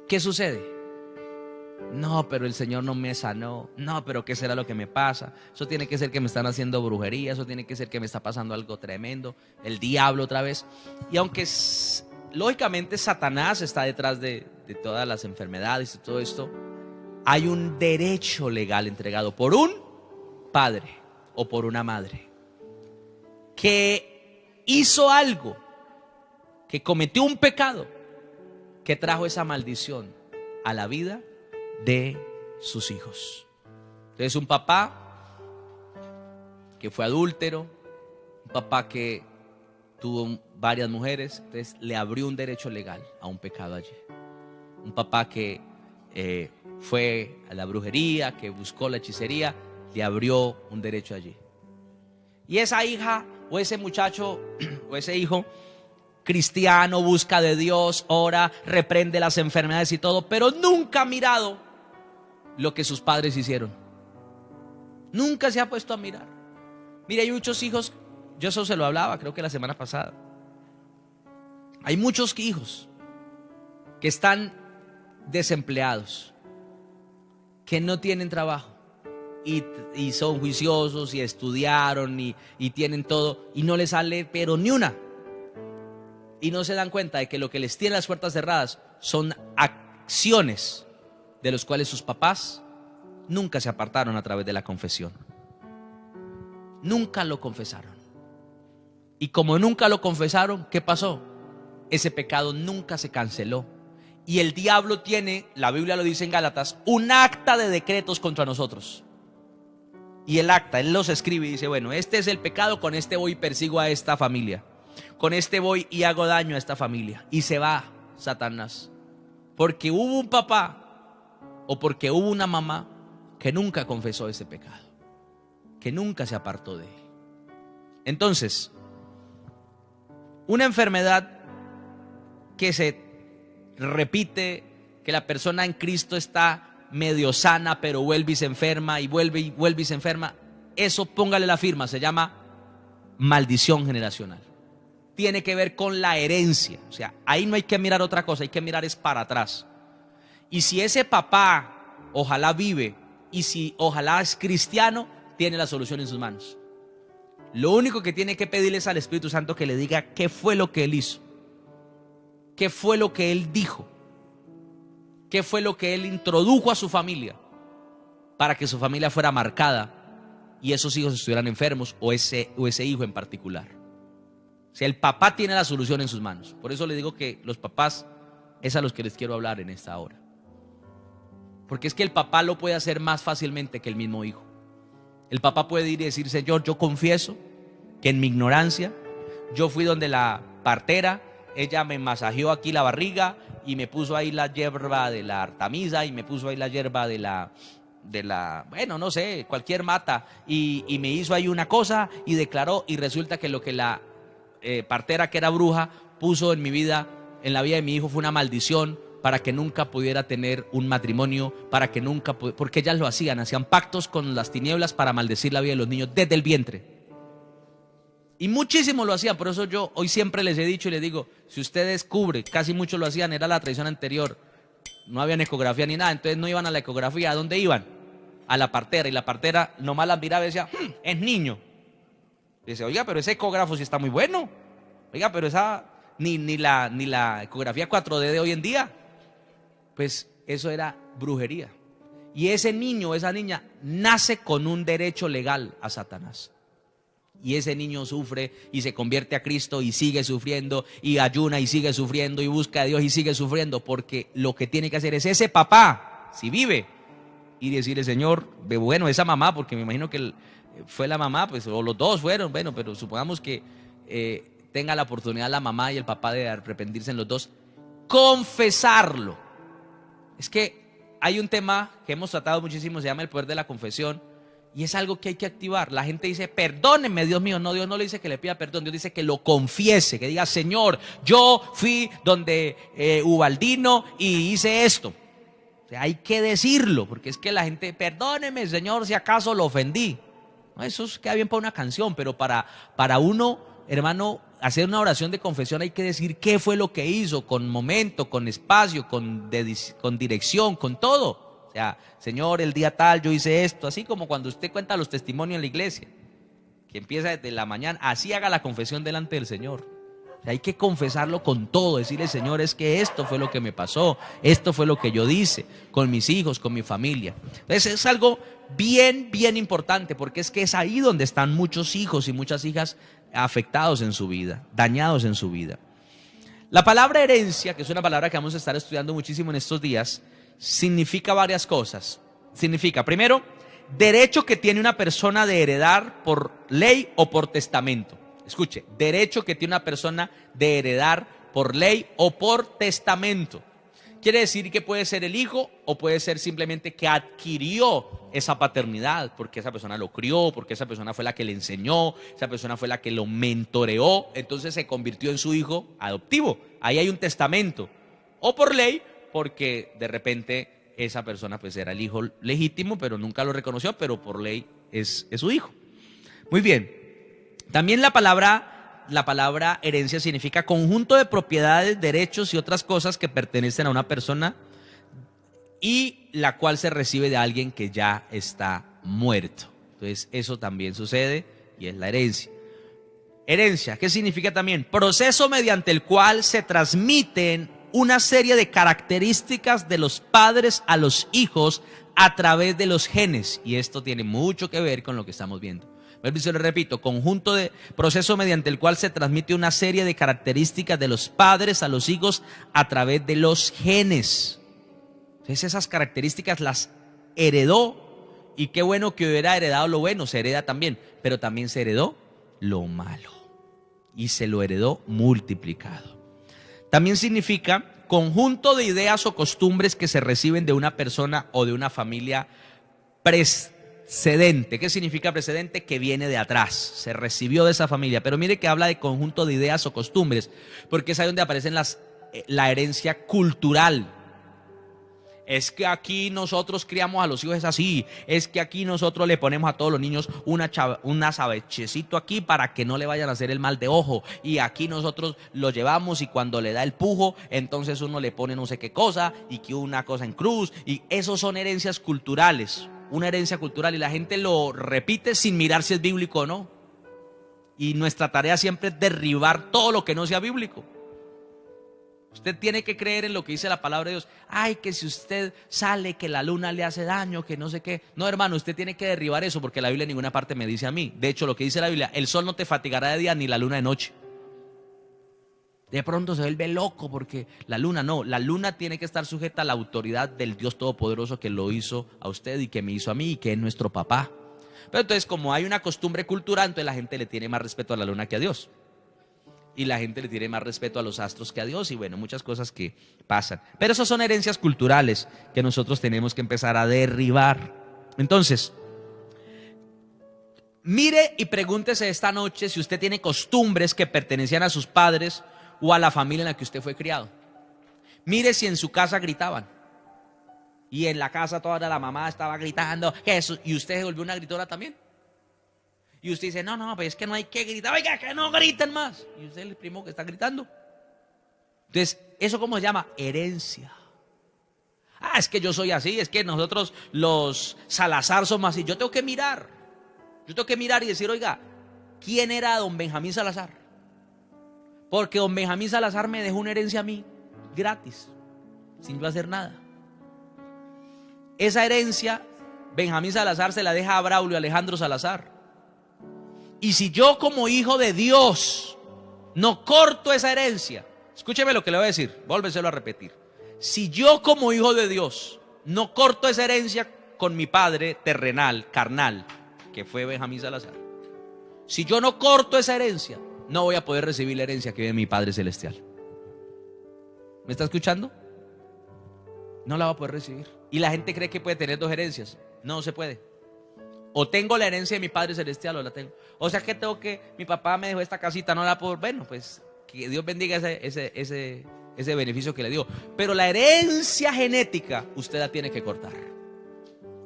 ¿qué sucede? No, pero el Señor no me sanó. No, pero ¿qué será lo que me pasa? Eso tiene que ser que me están haciendo brujería, eso tiene que ser que me está pasando algo tremendo, el diablo otra vez. Y aunque lógicamente Satanás está detrás de todas las enfermedades y todo esto, hay un derecho legal entregado por un padre o por una madre que hizo algo, que cometió un pecado, que trajo esa maldición a la vida de sus hijos. Entonces un papá que fue adúltero, un papá que tuvo varias mujeres, entonces le abrió un derecho legal a un pecado allí. Un papá que fue a la brujería, que buscó la hechicería, le abrió un derecho allí. Y esa hija o ese muchacho o ese hijo cristiano busca de Dios, ora, reprende las enfermedades y todo, pero nunca ha mirado lo que sus padres hicieron. Nunca se ha puesto a mirar. Mira, hay muchos hijos, yo eso se lo hablaba creo que la semana pasada. Hay muchos hijos que están desempleados, que no tienen trabajo y son juiciosos y estudiaron y tienen todo y no les sale pero ni una. Y no se dan cuenta de que lo que les tiene las puertas cerradas son acciones de los cuales sus papás nunca se apartaron a través de la confesión. Nunca lo confesaron. Y como nunca lo confesaron, ¿qué pasó? Ese pecado nunca se canceló. Y el diablo tiene, la Biblia lo dice en Gálatas, un acta de decretos contra nosotros. Y el acta, él los escribe y dice, bueno, este es el pecado, con este voy y persigo a esta familia. Con este voy y hago daño a esta familia. Y se va Satanás. Porque hubo un papá o porque hubo una mamá que nunca confesó ese pecado, que nunca se apartó de él. Entonces, una enfermedad que se repite, que la persona en Cristo está medio sana, pero vuelve y se enferma, y vuelve y se enferma, eso póngale la firma, se llama maldición generacional. Tiene que ver con la herencia. O sea, ahí no hay que mirar otra cosa, hay que mirar es para atrás. Y si ese papá ojalá vive y si ojalá es cristiano, tiene la solución en sus manos. Lo único que tiene que pedirle es al Espíritu Santo que le diga qué fue lo que él hizo, qué fue lo que él dijo, qué fue lo que él introdujo a su familia para que su familia fuera marcada y esos hijos estuvieran enfermos o ese hijo en particular. O sea, el papá tiene la solución en sus manos. Por eso le digo que los papás es a los que les quiero hablar en esta hora. Porque es que el papá lo puede hacer más fácilmente que el mismo hijo. El papá puede ir y decir, Señor, yo confieso que en mi ignorancia yo fui donde la partera, ella me masajeó aquí la barriga y me puso ahí la hierba de la artemisa y me puso ahí la hierba de la bueno, no sé, cualquier mata y me hizo ahí una cosa y declaró, y resulta que lo que la partera, que era bruja, puso en mi vida, en la vida de mi hijo, fue una maldición para que nunca pudiera tener un matrimonio, para que nunca porque ellas lo hacían pactos con las tinieblas para maldecir la vida de los niños desde el vientre. Y muchísimo lo hacían. Por eso yo hoy siempre les he dicho y les digo, si usted descubre, casi muchos lo hacían, era la tradición anterior, no había ecografía ni nada, entonces no iban a la ecografía. ¿A dónde iban? A la partera, y la partera nomás las miraba y decía, es niño. Dice, oiga, pero ese ecógrafo sí está muy bueno. Oiga, pero esa ni la ecografía 4D de hoy en día. Pues eso era brujería. Y ese niño, esa niña, nace con un derecho legal a Satanás. Y ese niño sufre y se convierte a Cristo y sigue sufriendo y ayuna y sigue sufriendo y busca a Dios y sigue sufriendo, porque lo que tiene que hacer es ese papá, si vive, y decirle, Señor, bueno, esa mamá, porque me imagino que fue la mamá, pues, o los dos fueron, bueno, pero supongamos que tenga la oportunidad la mamá y el papá de arrepentirse en los dos, confesarlo. Es que hay un tema que hemos tratado muchísimo, se llama el poder de la confesión, y es algo que hay que activar. La gente dice, perdónenme, Dios mío. No, Dios no le dice que le pida perdón, Dios dice que lo confiese, que diga, Señor, yo fui donde Ubaldino y hice esto. O sea, hay que decirlo, porque es que la gente, perdóneme, Señor, si acaso lo ofendí. No, eso queda bien para una canción, pero para uno, hermano, hacer una oración de confesión hay que decir qué fue lo que hizo, con momento, con espacio, con dirección, con todo. O sea, Señor, el día tal yo hice esto, así como cuando usted cuenta los testimonios en la iglesia, que empieza desde la mañana, así haga la confesión delante del Señor. O sea, hay que confesarlo con todo, decirle, Señor, es que esto fue lo que me pasó, esto fue lo que yo hice con mis hijos, con mi familia. Entonces es algo bien, bien importante, porque es que es ahí donde están muchos hijos y muchas hijas afectados en su vida, dañados en su vida. La palabra herencia, que es una palabra que vamos a estar estudiando muchísimo en estos días, significa varias cosas. Significa, primero, derecho que tiene una persona de heredar por ley o por testamento. Escuche, derecho que tiene una persona de heredar por ley o por testamento. Quiere decir que puede ser el hijo o puede ser simplemente que adquirió esa paternidad porque esa persona lo crió, porque esa persona fue la que le enseñó, esa persona fue la que lo mentoreó, entonces se convirtió en su hijo adoptivo. Ahí hay un testamento. O por ley, porque de repente esa persona pues era el hijo legítimo, pero nunca lo reconoció, pero por ley es su hijo. Muy bien. También la palabra herencia significa conjunto de propiedades, derechos y otras cosas que pertenecen a una persona y la cual se recibe de alguien que ya está muerto. Entonces eso también sucede y es la herencia. Herencia, ¿qué significa también? Proceso mediante el cual se transmiten una serie de características de los padres a los hijos a través de los genes. Y esto tiene mucho que ver con lo que estamos viendo. Se lo repito, conjunto de proceso mediante el cual se transmite una serie de características de los padres a los hijos a través de los genes. Entonces esas características las heredó, y qué bueno que hubiera heredado lo bueno, se hereda también, pero también se heredó lo malo y se lo heredó multiplicado. También significa conjunto de ideas o costumbres que se reciben de una persona o de una familia precedente. ¿Qué significa precedente? Que viene de atrás, se recibió de esa familia. Pero mire que habla de conjunto de ideas o costumbres, porque es ahí donde aparecen la herencia cultural. Es que aquí nosotros criamos a los hijos así, es que aquí nosotros le ponemos a todos los niños una sabechecito aquí para que no le vayan a hacer el mal de ojo, y aquí nosotros lo llevamos y cuando le da el pujo, entonces uno le pone no sé qué cosa, y que una cosa en cruz, y esos son herencias culturales, una herencia cultural, y la gente lo repite sin mirar si es bíblico o no. Y nuestra tarea siempre es derribar todo lo que no sea bíblico. Usted tiene que creer en lo que dice la palabra de Dios. Ay, que si usted sale, que la luna le hace daño, que no sé qué. No, hermano, usted tiene que derribar eso, porque la Biblia en ninguna parte me dice a mí. De hecho, lo que dice la Biblia, el sol no te fatigará de día ni la luna de noche. De pronto se vuelve loco porque la luna no. La luna tiene que estar sujeta a la autoridad del Dios Todopoderoso que lo hizo a usted y que me hizo a mí y que es nuestro papá. Pero entonces, como hay una costumbre cultural, entonces la gente le tiene más respeto a la luna que a Dios. Y la gente le tiene más respeto a los astros que a Dios, y bueno, muchas cosas que pasan. Pero esas son herencias culturales que nosotros tenemos que empezar a derribar. Entonces, mire y pregúntese esta noche si usted tiene costumbres que pertenecían a sus padres o a la familia en la que usted fue criado. Mire si en su casa gritaban. Y en la casa toda la mamá estaba gritando, eso, y usted se volvió una gritora también. Y usted dice, no, pues es que no hay que gritar, oiga, que no griten más. Y usted es el primo que está gritando. Entonces, ¿eso cómo se llama? Herencia. Ah, es que yo soy así, es que nosotros los Salazar somos así. Yo tengo que mirar y decir, oiga, ¿quién era don Benjamín Salazar? Porque don Benjamín Salazar me dejó una herencia a mí, gratis, sin yo hacer nada. Esa herencia, Benjamín Salazar se la deja a Braulio Alejandro Salazar. Y si yo como hijo de Dios no corto esa herencia, escúcheme lo que le voy a decir, vuélveselo a repetir. Si yo como hijo de Dios no corto esa herencia con mi padre terrenal, carnal, que fue Benjamín Salazar, si yo no corto esa herencia, no voy a poder recibir la herencia que viene de mi Padre Celestial. ¿Me está escuchando? No la va a poder recibir. Y la gente cree que puede tener dos herencias. No se puede. O tengo la herencia de mi Padre Celestial o la tengo. O sea que tengo que, mi papá me dejó esta casita, no la puedo. Bueno, pues que Dios bendiga ese beneficio que le dio. Pero la herencia genética usted la tiene que cortar.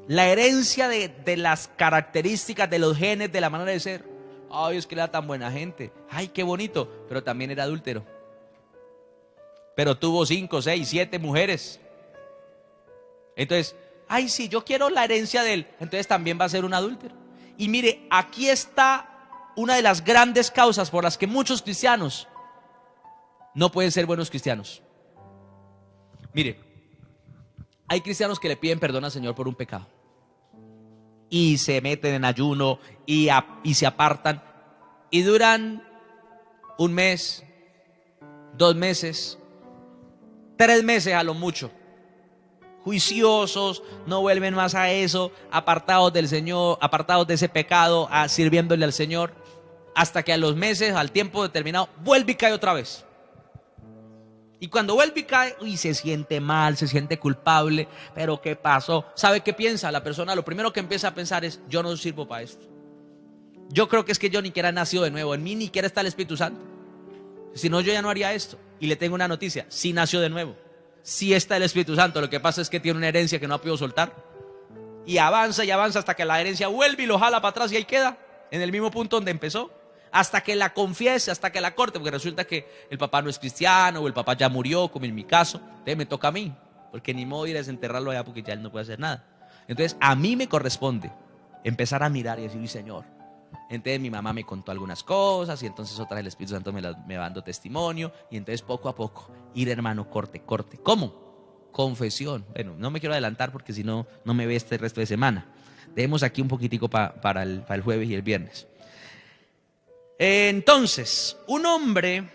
La herencia de las características, de los genes, de la manera de ser. Ay, es que era tan buena gente. Ay, qué bonito. Pero también era adúltero. Pero tuvo 5, 6, 7 mujeres. Entonces, ay, sí, yo quiero la herencia de él. Entonces también va a ser un adúltero. Y mire, aquí está una de las grandes causas por las que muchos cristianos no pueden ser buenos cristianos. Mire, hay cristianos que le piden perdón al Señor por un pecado. Y se meten en ayuno y se apartan. Y duran 1 mes, 2 meses, 3 meses a lo mucho. Juiciosos, no vuelven más a eso, apartados del Señor, apartados de ese pecado, sirviéndole al Señor. Hasta que a los meses, al tiempo determinado, vuelve y cae otra vez. Y cuando vuelve y cae, se siente mal, se siente culpable. ¿Pero qué pasó? ¿Sabe qué piensa la persona? Lo primero que empieza a pensar es, yo no sirvo para esto. Yo creo que es que yo ni siquiera he nacido de nuevo. En mí ni siquiera está el Espíritu Santo. Si no, yo ya no haría esto. Y le tengo una noticia, sí nació de nuevo. Sí está el Espíritu Santo. Lo que pasa es que tiene una herencia que no ha podido soltar. Y avanza hasta que la herencia vuelve y lo jala para atrás y ahí queda. En el mismo punto donde empezó. Hasta que la confiese, hasta que la corte, porque resulta que el papá no es cristiano o el papá ya murió, como en mi caso. Entonces me toca a mí, porque ni modo ir a desenterrarlo allá porque ya él no puede hacer nada. Entonces a mí me corresponde empezar a mirar y decir, Señor. Entonces mi mamá me contó algunas cosas y entonces otra vez el Espíritu Santo me va dando testimonio y entonces poco a poco ir, hermano, corte. ¿Cómo? Confesión. Bueno, no me quiero adelantar porque si no, no me ve este resto de semana. Dejemos aquí un poquitico para el jueves y el viernes. Entonces, un hombre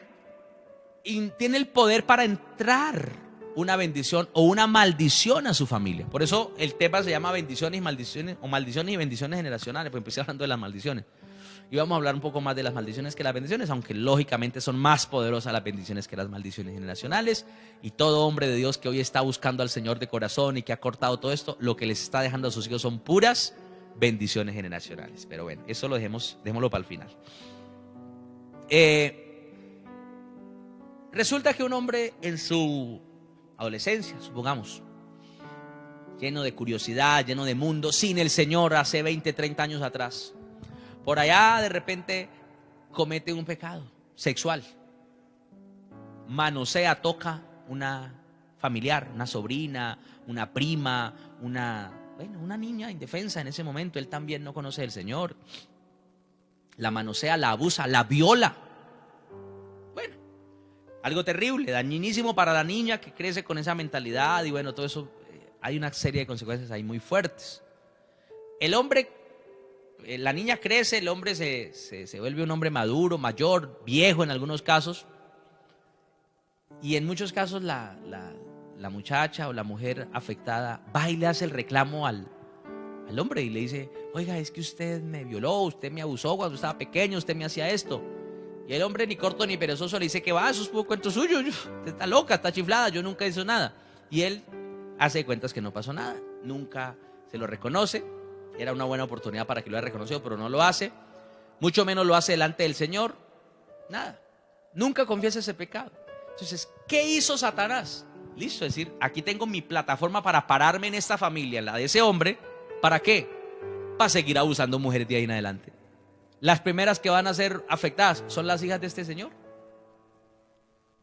tiene el poder para entrar una bendición o una maldición a su familia. Por eso el tema se llama bendiciones y maldiciones, o maldiciones y bendiciones generacionales, pues empecé hablando de las maldiciones. Y vamos a hablar un poco más de las maldiciones que las bendiciones, aunque lógicamente son más poderosas las bendiciones que las maldiciones generacionales. Y todo hombre de Dios que hoy está buscando al Señor de corazón y que ha cortado todo esto, lo que les está dejando a sus hijos son puras bendiciones generacionales. Pero bueno, eso lo dejémoslo para el final. Resulta que un hombre en su adolescencia, supongamos, lleno de curiosidad, lleno de mundo, sin el Señor hace 20, 30 años atrás, por allá de repente comete un pecado sexual, manosea, toca una familiar, una sobrina, una prima, una niña indefensa en ese momento. Él también no conoce al Señor. La manosea, la abusa, la viola. Bueno, algo terrible, dañinísimo para la niña que crece con esa mentalidad y bueno, todo eso, hay una serie de consecuencias ahí muy fuertes. El hombre, la niña crece, el hombre se vuelve un hombre maduro, mayor, viejo en algunos casos. Y en muchos casos la muchacha o la mujer afectada va y le hace el reclamo al hombre y le dice, oiga, es que usted me violó, usted me abusó cuando estaba pequeño, usted me hacía esto. Y el hombre ni corto ni perezoso le dice que va, eso es puro cuento suyo, usted está loca, está chiflada, yo nunca hice nada. Y él hace cuentas que no pasó nada, nunca se lo reconoce. Era una buena oportunidad para que lo haya reconocido, pero no lo hace. Mucho menos lo hace delante del Señor. Nada, nunca confiesa ese pecado. Entonces, ¿qué hizo Satanás? Listo, es decir, aquí tengo mi plataforma para pararme en esta familia, la de ese hombre. ¿Para qué? Para seguir abusando mujeres de ahí en adelante. Las primeras que van a ser afectadas son las hijas de este señor.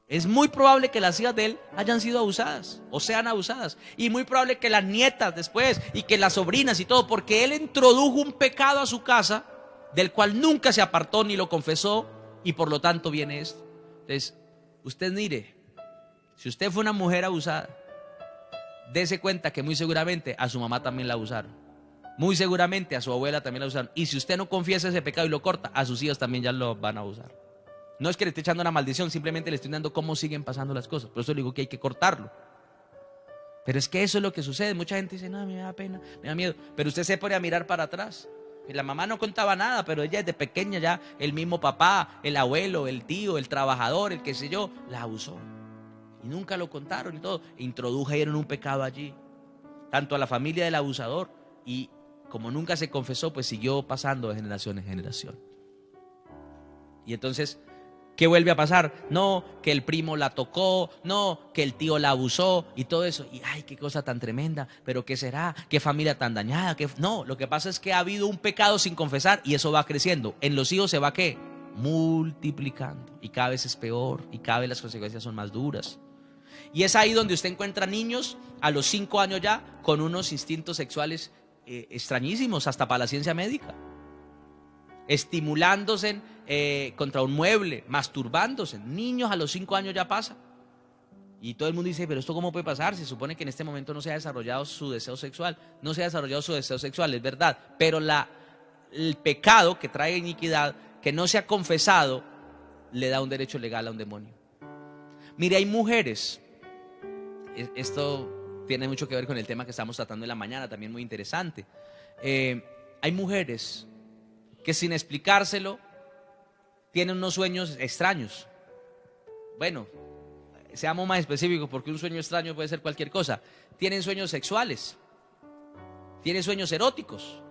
Es muy probable que las hijas de él hayan sido abusadas o sean abusadas. Y muy probable que las nietas después y que las sobrinas y todo, porque él introdujo un pecado a su casa del cual nunca se apartó ni lo confesó, y por lo tanto viene esto. Entonces, usted mire, si usted fue una mujer abusada, dése cuenta que muy seguramente a su mamá también la abusaron. Muy seguramente a su abuela también la abusaron. Y si usted no confiesa ese pecado y lo corta, a sus hijos también ya lo van a abusar. No es que le esté echando una maldición, simplemente le estoy dando cómo siguen pasando las cosas. Por eso le digo que hay que cortarlo. Pero es que eso es lo que sucede. Mucha gente dice, no, me da pena, me da miedo. Pero usted se pone a mirar para atrás. Y la mamá no contaba nada, pero ella desde pequeña ya, el mismo papá, el abuelo, el tío, el trabajador, el qué sé yo, la abusó. Y nunca lo contaron y todo. Introdujeron un pecado allí. Tanto a la familia del abusador, y como nunca se confesó, pues siguió pasando de generación en generación. Y entonces, ¿qué vuelve a pasar? No, que el primo la tocó, no, que el tío la abusó y todo eso. Y ay, qué cosa tan tremenda, pero ¿qué será? ¿Qué familia tan dañada? No, lo que pasa es que ha habido un pecado sin confesar y eso va creciendo. En los hijos se va, ¿qué? Multiplicando. Y cada vez es peor y cada vez las consecuencias son más duras. Y es ahí donde usted encuentra niños a los 5 años ya con unos instintos sexuales extrañísimos, hasta para la ciencia médica. Estimulándose contra un mueble, masturbándose. Niños a los 5 años ya pasa. Y todo el mundo dice, pero ¿esto cómo puede pasar? Se supone que en este momento no se ha desarrollado su deseo sexual. No se ha desarrollado su deseo sexual, es verdad. Pero el pecado que trae iniquidad, que no se ha confesado, le da un derecho legal a un demonio. Mire, hay mujeres, esto tiene mucho que ver con el tema que estamos tratando en la mañana, también muy interesante. Hay mujeres que sin explicárselo tienen unos sueños extraños. Bueno, seamos más específicos, porque un sueño extraño puede ser cualquier cosa. Tienen sueños sexuales, tienen sueños eróticos.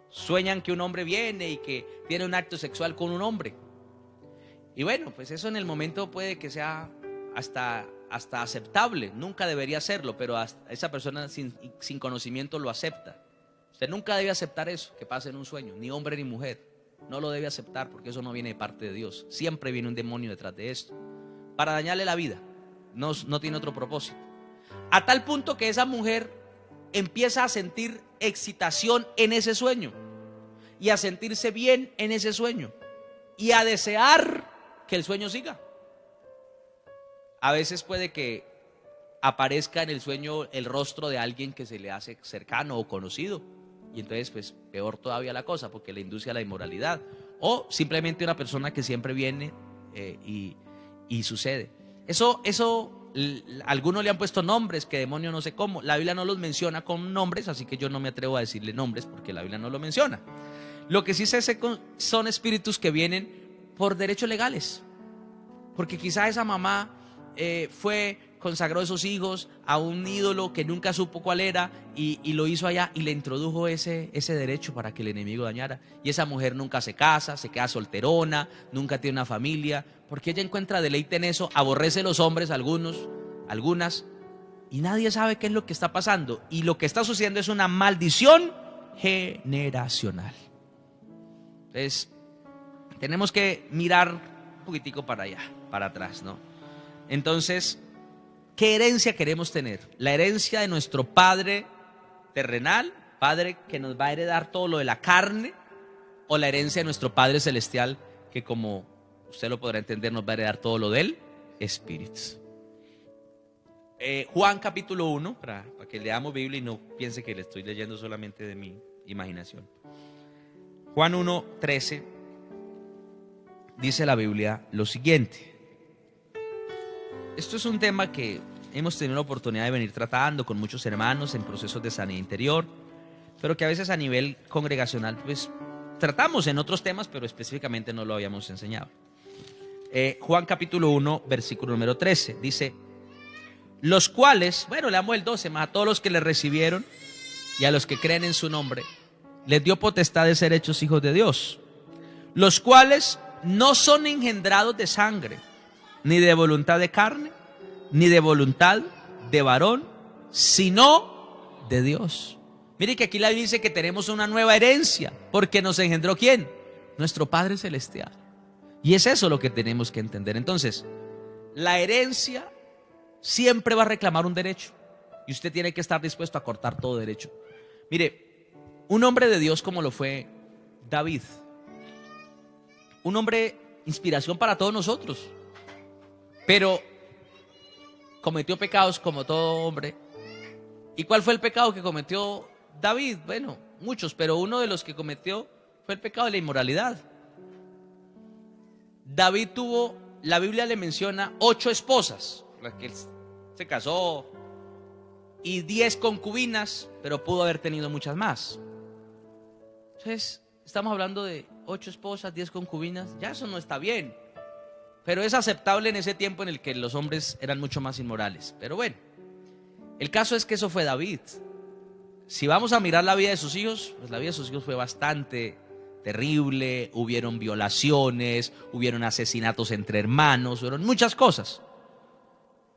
Sueñan que un hombre viene y que tiene un acto sexual con un hombre. Y bueno, pues eso en el momento puede que sea hasta aceptable. Nunca debería serlo, pero esa persona sin conocimiento lo acepta. Usted nunca debe aceptar eso, que pase en un sueño, ni hombre ni mujer. No lo debe aceptar, porque eso no viene de parte de Dios. Siempre viene un demonio detrás de esto para dañarle la vida. No tiene otro propósito. A tal punto que esa mujer empieza a sentir excitación en ese sueño, y a sentirse bien en ese sueño, y a desear que el sueño siga. A veces puede que aparezca en el sueño el rostro de alguien que se le hace cercano o conocido, y entonces pues peor todavía la cosa, porque le induce a la inmoralidad. O simplemente una persona que siempre viene y sucede. Eso algunos le han puesto nombres, que demonio no sé cómo. La Biblia no los menciona con nombres, así que yo no me atrevo a decirle nombres porque la Biblia no lo menciona. Lo que sí sé son espíritus que vienen por derechos legales, porque quizá esa mamá consagró a esos hijos a un ídolo que nunca supo cuál era, y lo hizo allá, y le introdujo ese derecho para que el enemigo dañara. Y esa mujer nunca se casa, se queda solterona, nunca tiene una familia, porque ella encuentra deleite en eso, aborrece los hombres, algunas, y nadie sabe qué es lo que está pasando. Y lo que está sucediendo es una maldición generacional. Entonces, tenemos que mirar un poquitico para allá, para atrás, ¿no? Entonces, ¿qué herencia queremos tener? ¿La herencia de nuestro Padre terrenal, Padre que nos va a heredar todo lo de la carne? ¿O la herencia de nuestro Padre celestial, que, como usted lo podrá entender, nos va a heredar todo lo del Espíritu? Juan capítulo 1, para que leamos Biblia y no piense que le estoy leyendo solamente de mi imaginación. Juan 1:13, dice la Biblia lo siguiente. Esto es un tema que hemos tenido la oportunidad de venir tratando con muchos hermanos en procesos de sanidad interior, pero que a veces a nivel congregacional pues tratamos en otros temas, pero específicamente no lo habíamos enseñado. Juan capítulo 1, versículo número 13, dice: los cuales, bueno, leamos el 12 más, a todos los que le recibieron y a los que creen en su nombre, les dio potestad de ser hechos hijos de Dios, los cuales no son engendrados de sangre, ni de voluntad de carne, ni de voluntad de varón, sino de Dios. Mire que aquí la Biblia dice que tenemos una nueva herencia, porque nos engendró ¿quién? Nuestro Padre Celestial. Y es eso lo que tenemos que entender. Entonces, la herencia siempre va a reclamar un derecho y usted tiene que estar dispuesto a cortar todo derecho. Mire, un hombre de Dios como lo fue David, un hombre inspiración para todos nosotros, pero cometió pecados como todo hombre. ¿Y cuál fue el pecado que cometió David? Bueno, muchos, pero uno de los que cometió fue el pecado de la inmoralidad. David tuvo, la Biblia le menciona 8 esposas, las que él se casó, y 10 concubinas, pero pudo haber tenido muchas más. Entonces, estamos hablando de 8 esposas, 10 concubinas, ya eso no está bien, pero es aceptable en ese tiempo en el que los hombres eran mucho más inmorales. Pero bueno, el caso es que eso fue David. Si vamos a mirar la vida de sus hijos, pues la vida de sus hijos fue bastante terrible. Hubieron violaciones, hubieron asesinatos entre hermanos, hubieron muchas cosas.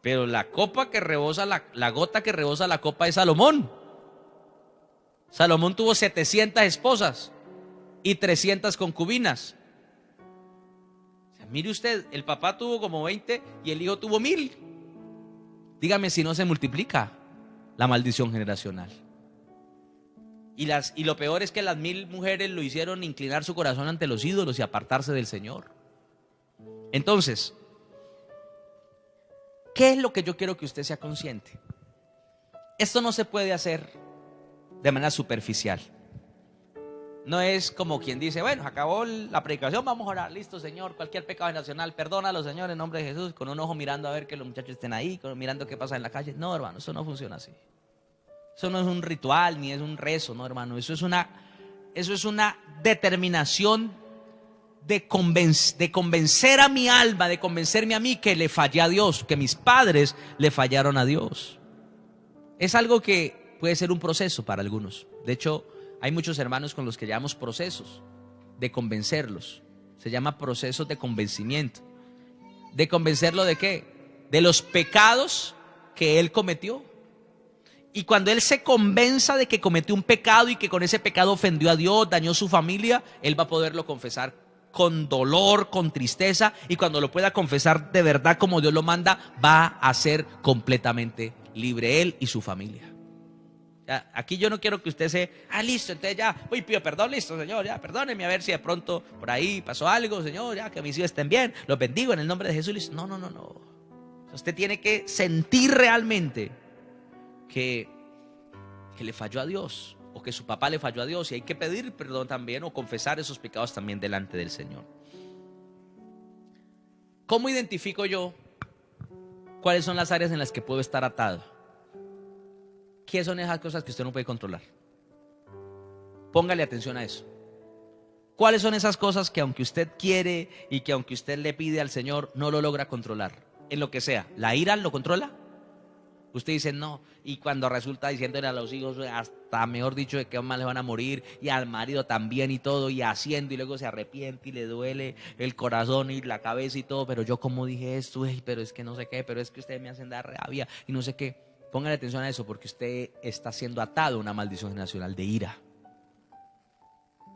Pero la copa que rebosa, la gota que rebosa la copa es Salomón. Salomón tuvo 700 esposas y 300 concubinas. O sea, mire usted, el papá tuvo como 20 y el hijo tuvo 1000. Dígame si no se multiplica la maldición generacional. Y lo peor es que las 1000 mujeres lo hicieron inclinar su corazón ante los ídolos y apartarse del Señor. Entonces, ¿qué es lo que yo quiero que usted sea consciente? Esto no se puede hacer de manera superficial. No es como quien dice, bueno, acabó la predicación, vamos a orar, listo, Señor, cualquier pecado nacional, perdónalo, Señor, en nombre de Jesús, con un ojo mirando a ver que los muchachos estén ahí, mirando qué pasa en la calle. No, hermano, eso no funciona así. Eso no es un ritual, ni es un rezo, no, hermano, eso es una determinación de convencer a mi alma, de convencerme a mí que le fallé a Dios, que mis padres le fallaron a Dios. Es algo que puede ser un proceso para algunos. De hecho, hay muchos hermanos con los que llevamos procesos de convencerlos. Se llama procesos de convencimiento. ¿De convencerlo de qué? De los pecados que él cometió. Y cuando él se convenza de que cometió un pecado y que con ese pecado ofendió a Dios, dañó su familia, él va a poderlo confesar con dolor, con tristeza, y cuando lo pueda confesar de verdad como Dios lo manda, va a ser completamente libre él y su familia. Ya, aquí yo no quiero que usted se, listo, entonces ya, pido perdón, listo, Señor, ya, perdóneme, a ver si de pronto por ahí pasó algo, Señor, ya, que mis hijos estén bien, los bendigo en el nombre de Jesús. Listo. No. Usted tiene que sentir realmente que le falló a Dios, o que su papá le falló a Dios, y hay que pedir perdón también, o confesar esos pecados también delante del Señor. ¿Cómo identifico yo cuáles son las áreas en las que puedo estar atado? ¿Qué son esas cosas que usted no puede controlar? Póngale atención a eso. ¿Cuáles son esas cosas que aunque usted quiere y que aunque usted le pide al Señor, no lo logra controlar? En lo que sea. ¿La ira lo controla? Usted dice no, y cuando resulta diciéndole a los hijos, hasta mejor dicho, de que más les van a morir, y al marido también y todo, y haciendo, y luego se arrepiente y le duele el corazón y la cabeza y todo, pero yo como dije esto, pero es que no sé qué, pero es que ustedes me hacen dar rabia y no sé qué. Póngale atención a eso, porque usted está siendo atado a una maldición generacional de ira.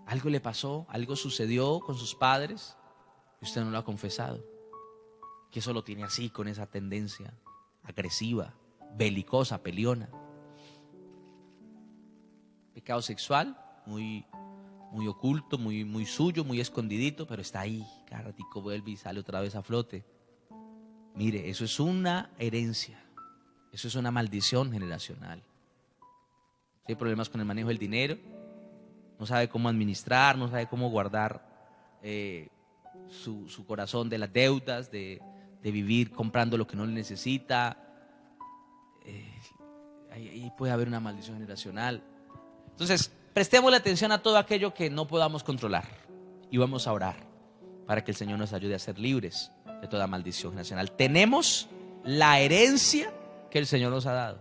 Algo le pasó, algo sucedió con sus padres y usted no lo ha confesado, que eso lo tiene así, con esa tendencia agresiva, belicosa, peleona. Pecado sexual, muy oculto, muy suyo, muy escondidito, pero está ahí, cada ratico vuelve y sale otra vez a flote. Mire, eso es una herencia, eso es una maldición generacional. Tiene problemas con el manejo del dinero, no sabe cómo administrar, no sabe cómo guardar su corazón de las deudas, de vivir comprando lo que no le necesita. Ahí puede haber una maldición generacional. Entonces, prestemos atención a todo aquello que no podamos controlar y vamos a orar para que el Señor nos ayude a ser libres de toda maldición generacional. Tenemos la herencia que el Señor nos ha dado,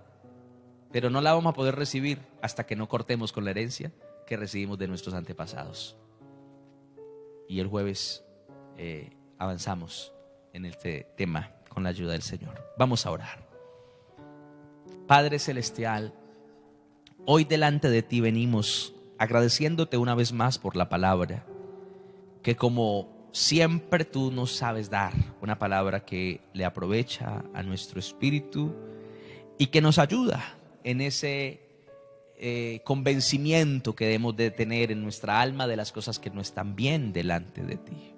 pero no la vamos a poder recibir hasta que no cortemos con la herencia que recibimos de nuestros antepasados. Y el jueves avanzamos en este tema con la ayuda del Señor. Vamos a orar. Padre Celestial, hoy delante de ti venimos agradeciéndote una vez más por la palabra, que como siempre tú nos sabes dar una palabra que le aprovecha a nuestro espíritu y que nos ayuda en ese convencimiento que debemos de tener en nuestra alma de las cosas que no están bien delante de ti.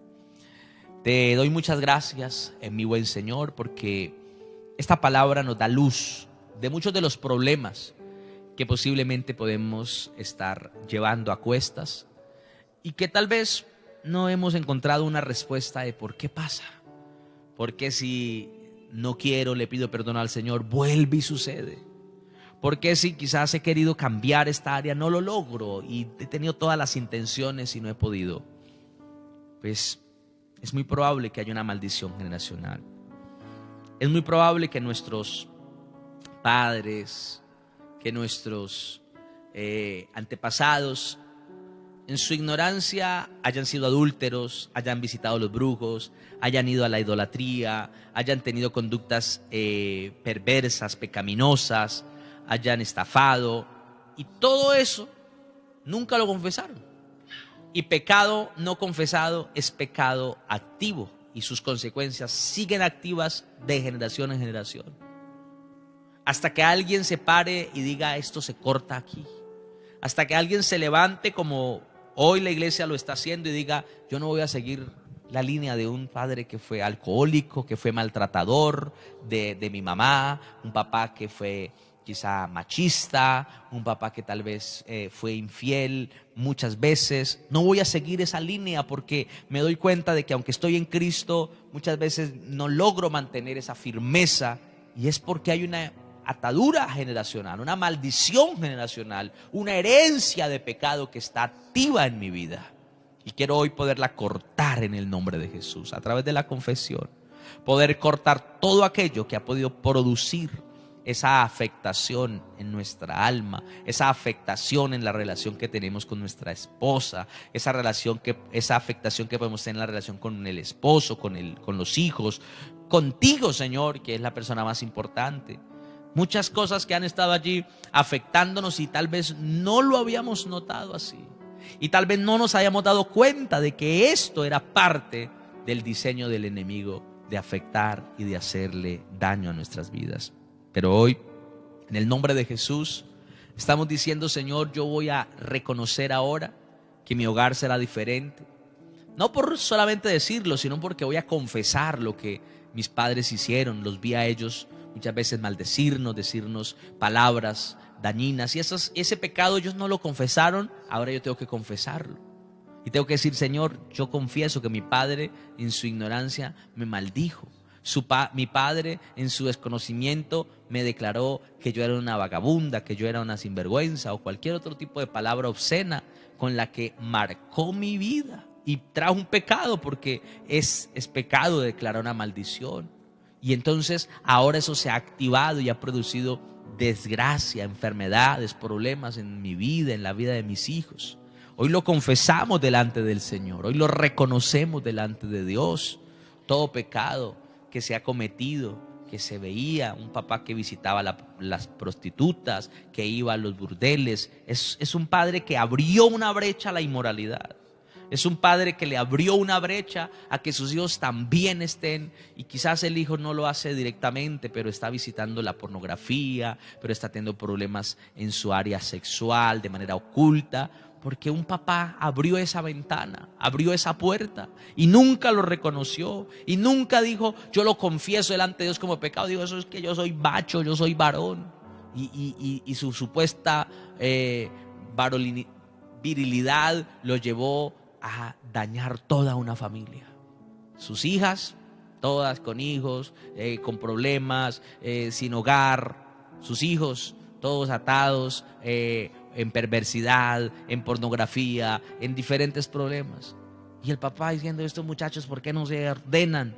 Te doy muchas gracias, mi buen Señor, porque esta palabra nos da luz de muchos de los problemas que posiblemente podemos estar llevando a cuestas y que tal vez no hemos encontrado una respuesta de por qué pasa. Porque si no quiero, le pido perdón al Señor, vuelve y sucede. Porque si quizás he querido cambiar esta área, no lo logro y he tenido todas las intenciones y no he podido. Pues es muy probable que haya una maldición generacional. Es muy probable que nuestros padres, que nuestros antepasados, en su ignorancia hayan sido adúlteros, hayan visitado a los brujos, hayan ido a la idolatría, hayan tenido conductas perversas, pecaminosas, hayan estafado, y todo eso nunca lo confesaron. Y pecado no confesado es pecado activo, y sus consecuencias siguen activas de generación en generación. Hasta que alguien se pare y diga, esto se corta aquí. Hasta que alguien se levante, como hoy la iglesia lo está haciendo, y diga, yo no voy a seguir la línea de un padre que fue alcohólico, que fue maltratador de mi mamá, un papá que fue quizá machista, un papá que tal vez fue infiel muchas veces. No voy a seguir esa línea porque me doy cuenta de que aunque estoy en Cristo, muchas veces no logro mantener esa firmeza, y es porque hay una atadura generacional, una maldición generacional, una herencia de pecado que está activa en mi vida. Y quiero hoy poderla cortar en el nombre de Jesús, a través de la confesión. Poder cortar todo aquello que ha podido producir esa afectación en nuestra alma, esa afectación en la relación que tenemos con nuestra esposa, esa afectación que podemos tener en la relación con el esposo, con los hijos, contigo, Señor, que es la persona más importante. Muchas cosas que han estado allí afectándonos y tal vez no lo habíamos notado así. Y tal vez no nos hayamos dado cuenta de que esto era parte del diseño del enemigo de afectar y de hacerle daño a nuestras vidas. Pero hoy, en el nombre de Jesús, estamos diciendo, Señor, yo voy a reconocer ahora que mi hogar será diferente. No por solamente decirlo, sino porque voy a confesar lo que mis padres hicieron. Los vi a ellos muchas veces maldecirnos, decirnos palabras dañinas, y ese pecado ellos no lo confesaron, ahora yo tengo que confesarlo. Y tengo que decir, Señor, yo confieso que mi padre en su ignorancia me maldijo. Mi padre en su desconocimiento me declaró que yo era una vagabunda, que yo era una sinvergüenza o cualquier otro tipo de palabra obscena con la que marcó mi vida y trajo un pecado, porque es pecado declarar una maldición. Y entonces ahora eso se ha activado y ha producido desgracia, enfermedades, problemas en mi vida, en la vida de mis hijos. Hoy lo confesamos delante del Señor, hoy lo reconocemos delante de Dios. Todo pecado que se ha cometido, que se veía, un papá que visitaba las prostitutas, que iba a los burdeles, es un padre que abrió una brecha a la inmoralidad. Es un padre que le abrió una brecha a que sus hijos también estén, y quizás el hijo no lo hace directamente, pero está visitando la pornografía, pero está teniendo problemas en su área sexual de manera oculta, porque un papá abrió esa ventana, abrió esa puerta y nunca lo reconoció y nunca dijo, yo lo confieso delante de Dios como pecado. Digo, eso es que yo soy macho, yo soy varón, y su supuesta virilidad lo llevó a dañar toda una familia. Sus hijas, todas con hijos, con problemas, sin hogar. Sus hijos, todos atados en perversidad, en pornografía, en diferentes problemas. Y el papá diciendo, estos muchachos, ¿por qué no se ordenan?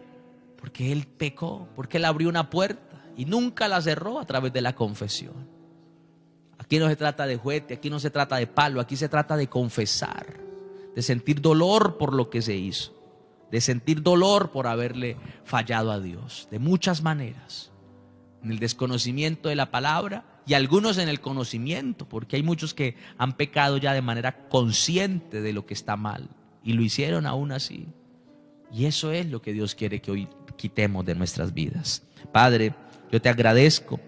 Porque él pecó, porque él abrió una puerta y nunca la cerró a través de la confesión. Aquí no se trata de juguete, aquí no se trata de palo, aquí se trata de confesar, de sentir dolor por lo que se hizo, de sentir dolor por haberle fallado a Dios, de muchas maneras, en el desconocimiento de la palabra y algunos en el conocimiento, porque hay muchos que han pecado ya de manera consciente de lo que está mal y lo hicieron aún así. Y eso es lo que Dios quiere que hoy quitemos de nuestras vidas. Padre, yo te agradezco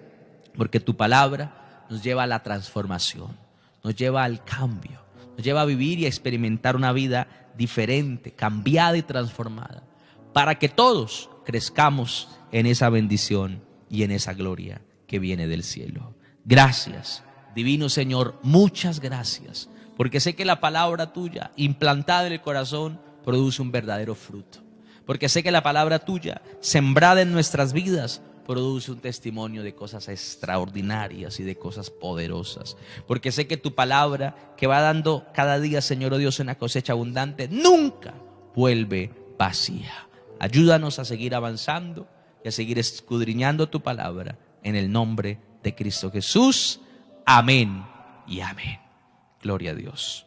porque tu palabra nos lleva a la transformación, nos lleva al cambio, nos lleva a vivir y a experimentar una vida diferente, cambiada y transformada, para que todos crezcamos en esa bendición y en esa gloria que viene del cielo. Gracias, divino Señor, muchas gracias, porque sé que la palabra tuya, implantada en el corazón, produce un verdadero fruto. Porque sé que la palabra tuya, sembrada en nuestras vidas, produce un testimonio de cosas extraordinarias y de cosas poderosas. Porque sé que tu palabra, que va dando cada día, Señor oh Dios, una cosecha abundante, nunca vuelve vacía. Ayúdanos a seguir avanzando y a seguir escudriñando tu palabra en el nombre de Cristo Jesús. Amén y amén. Gloria a Dios.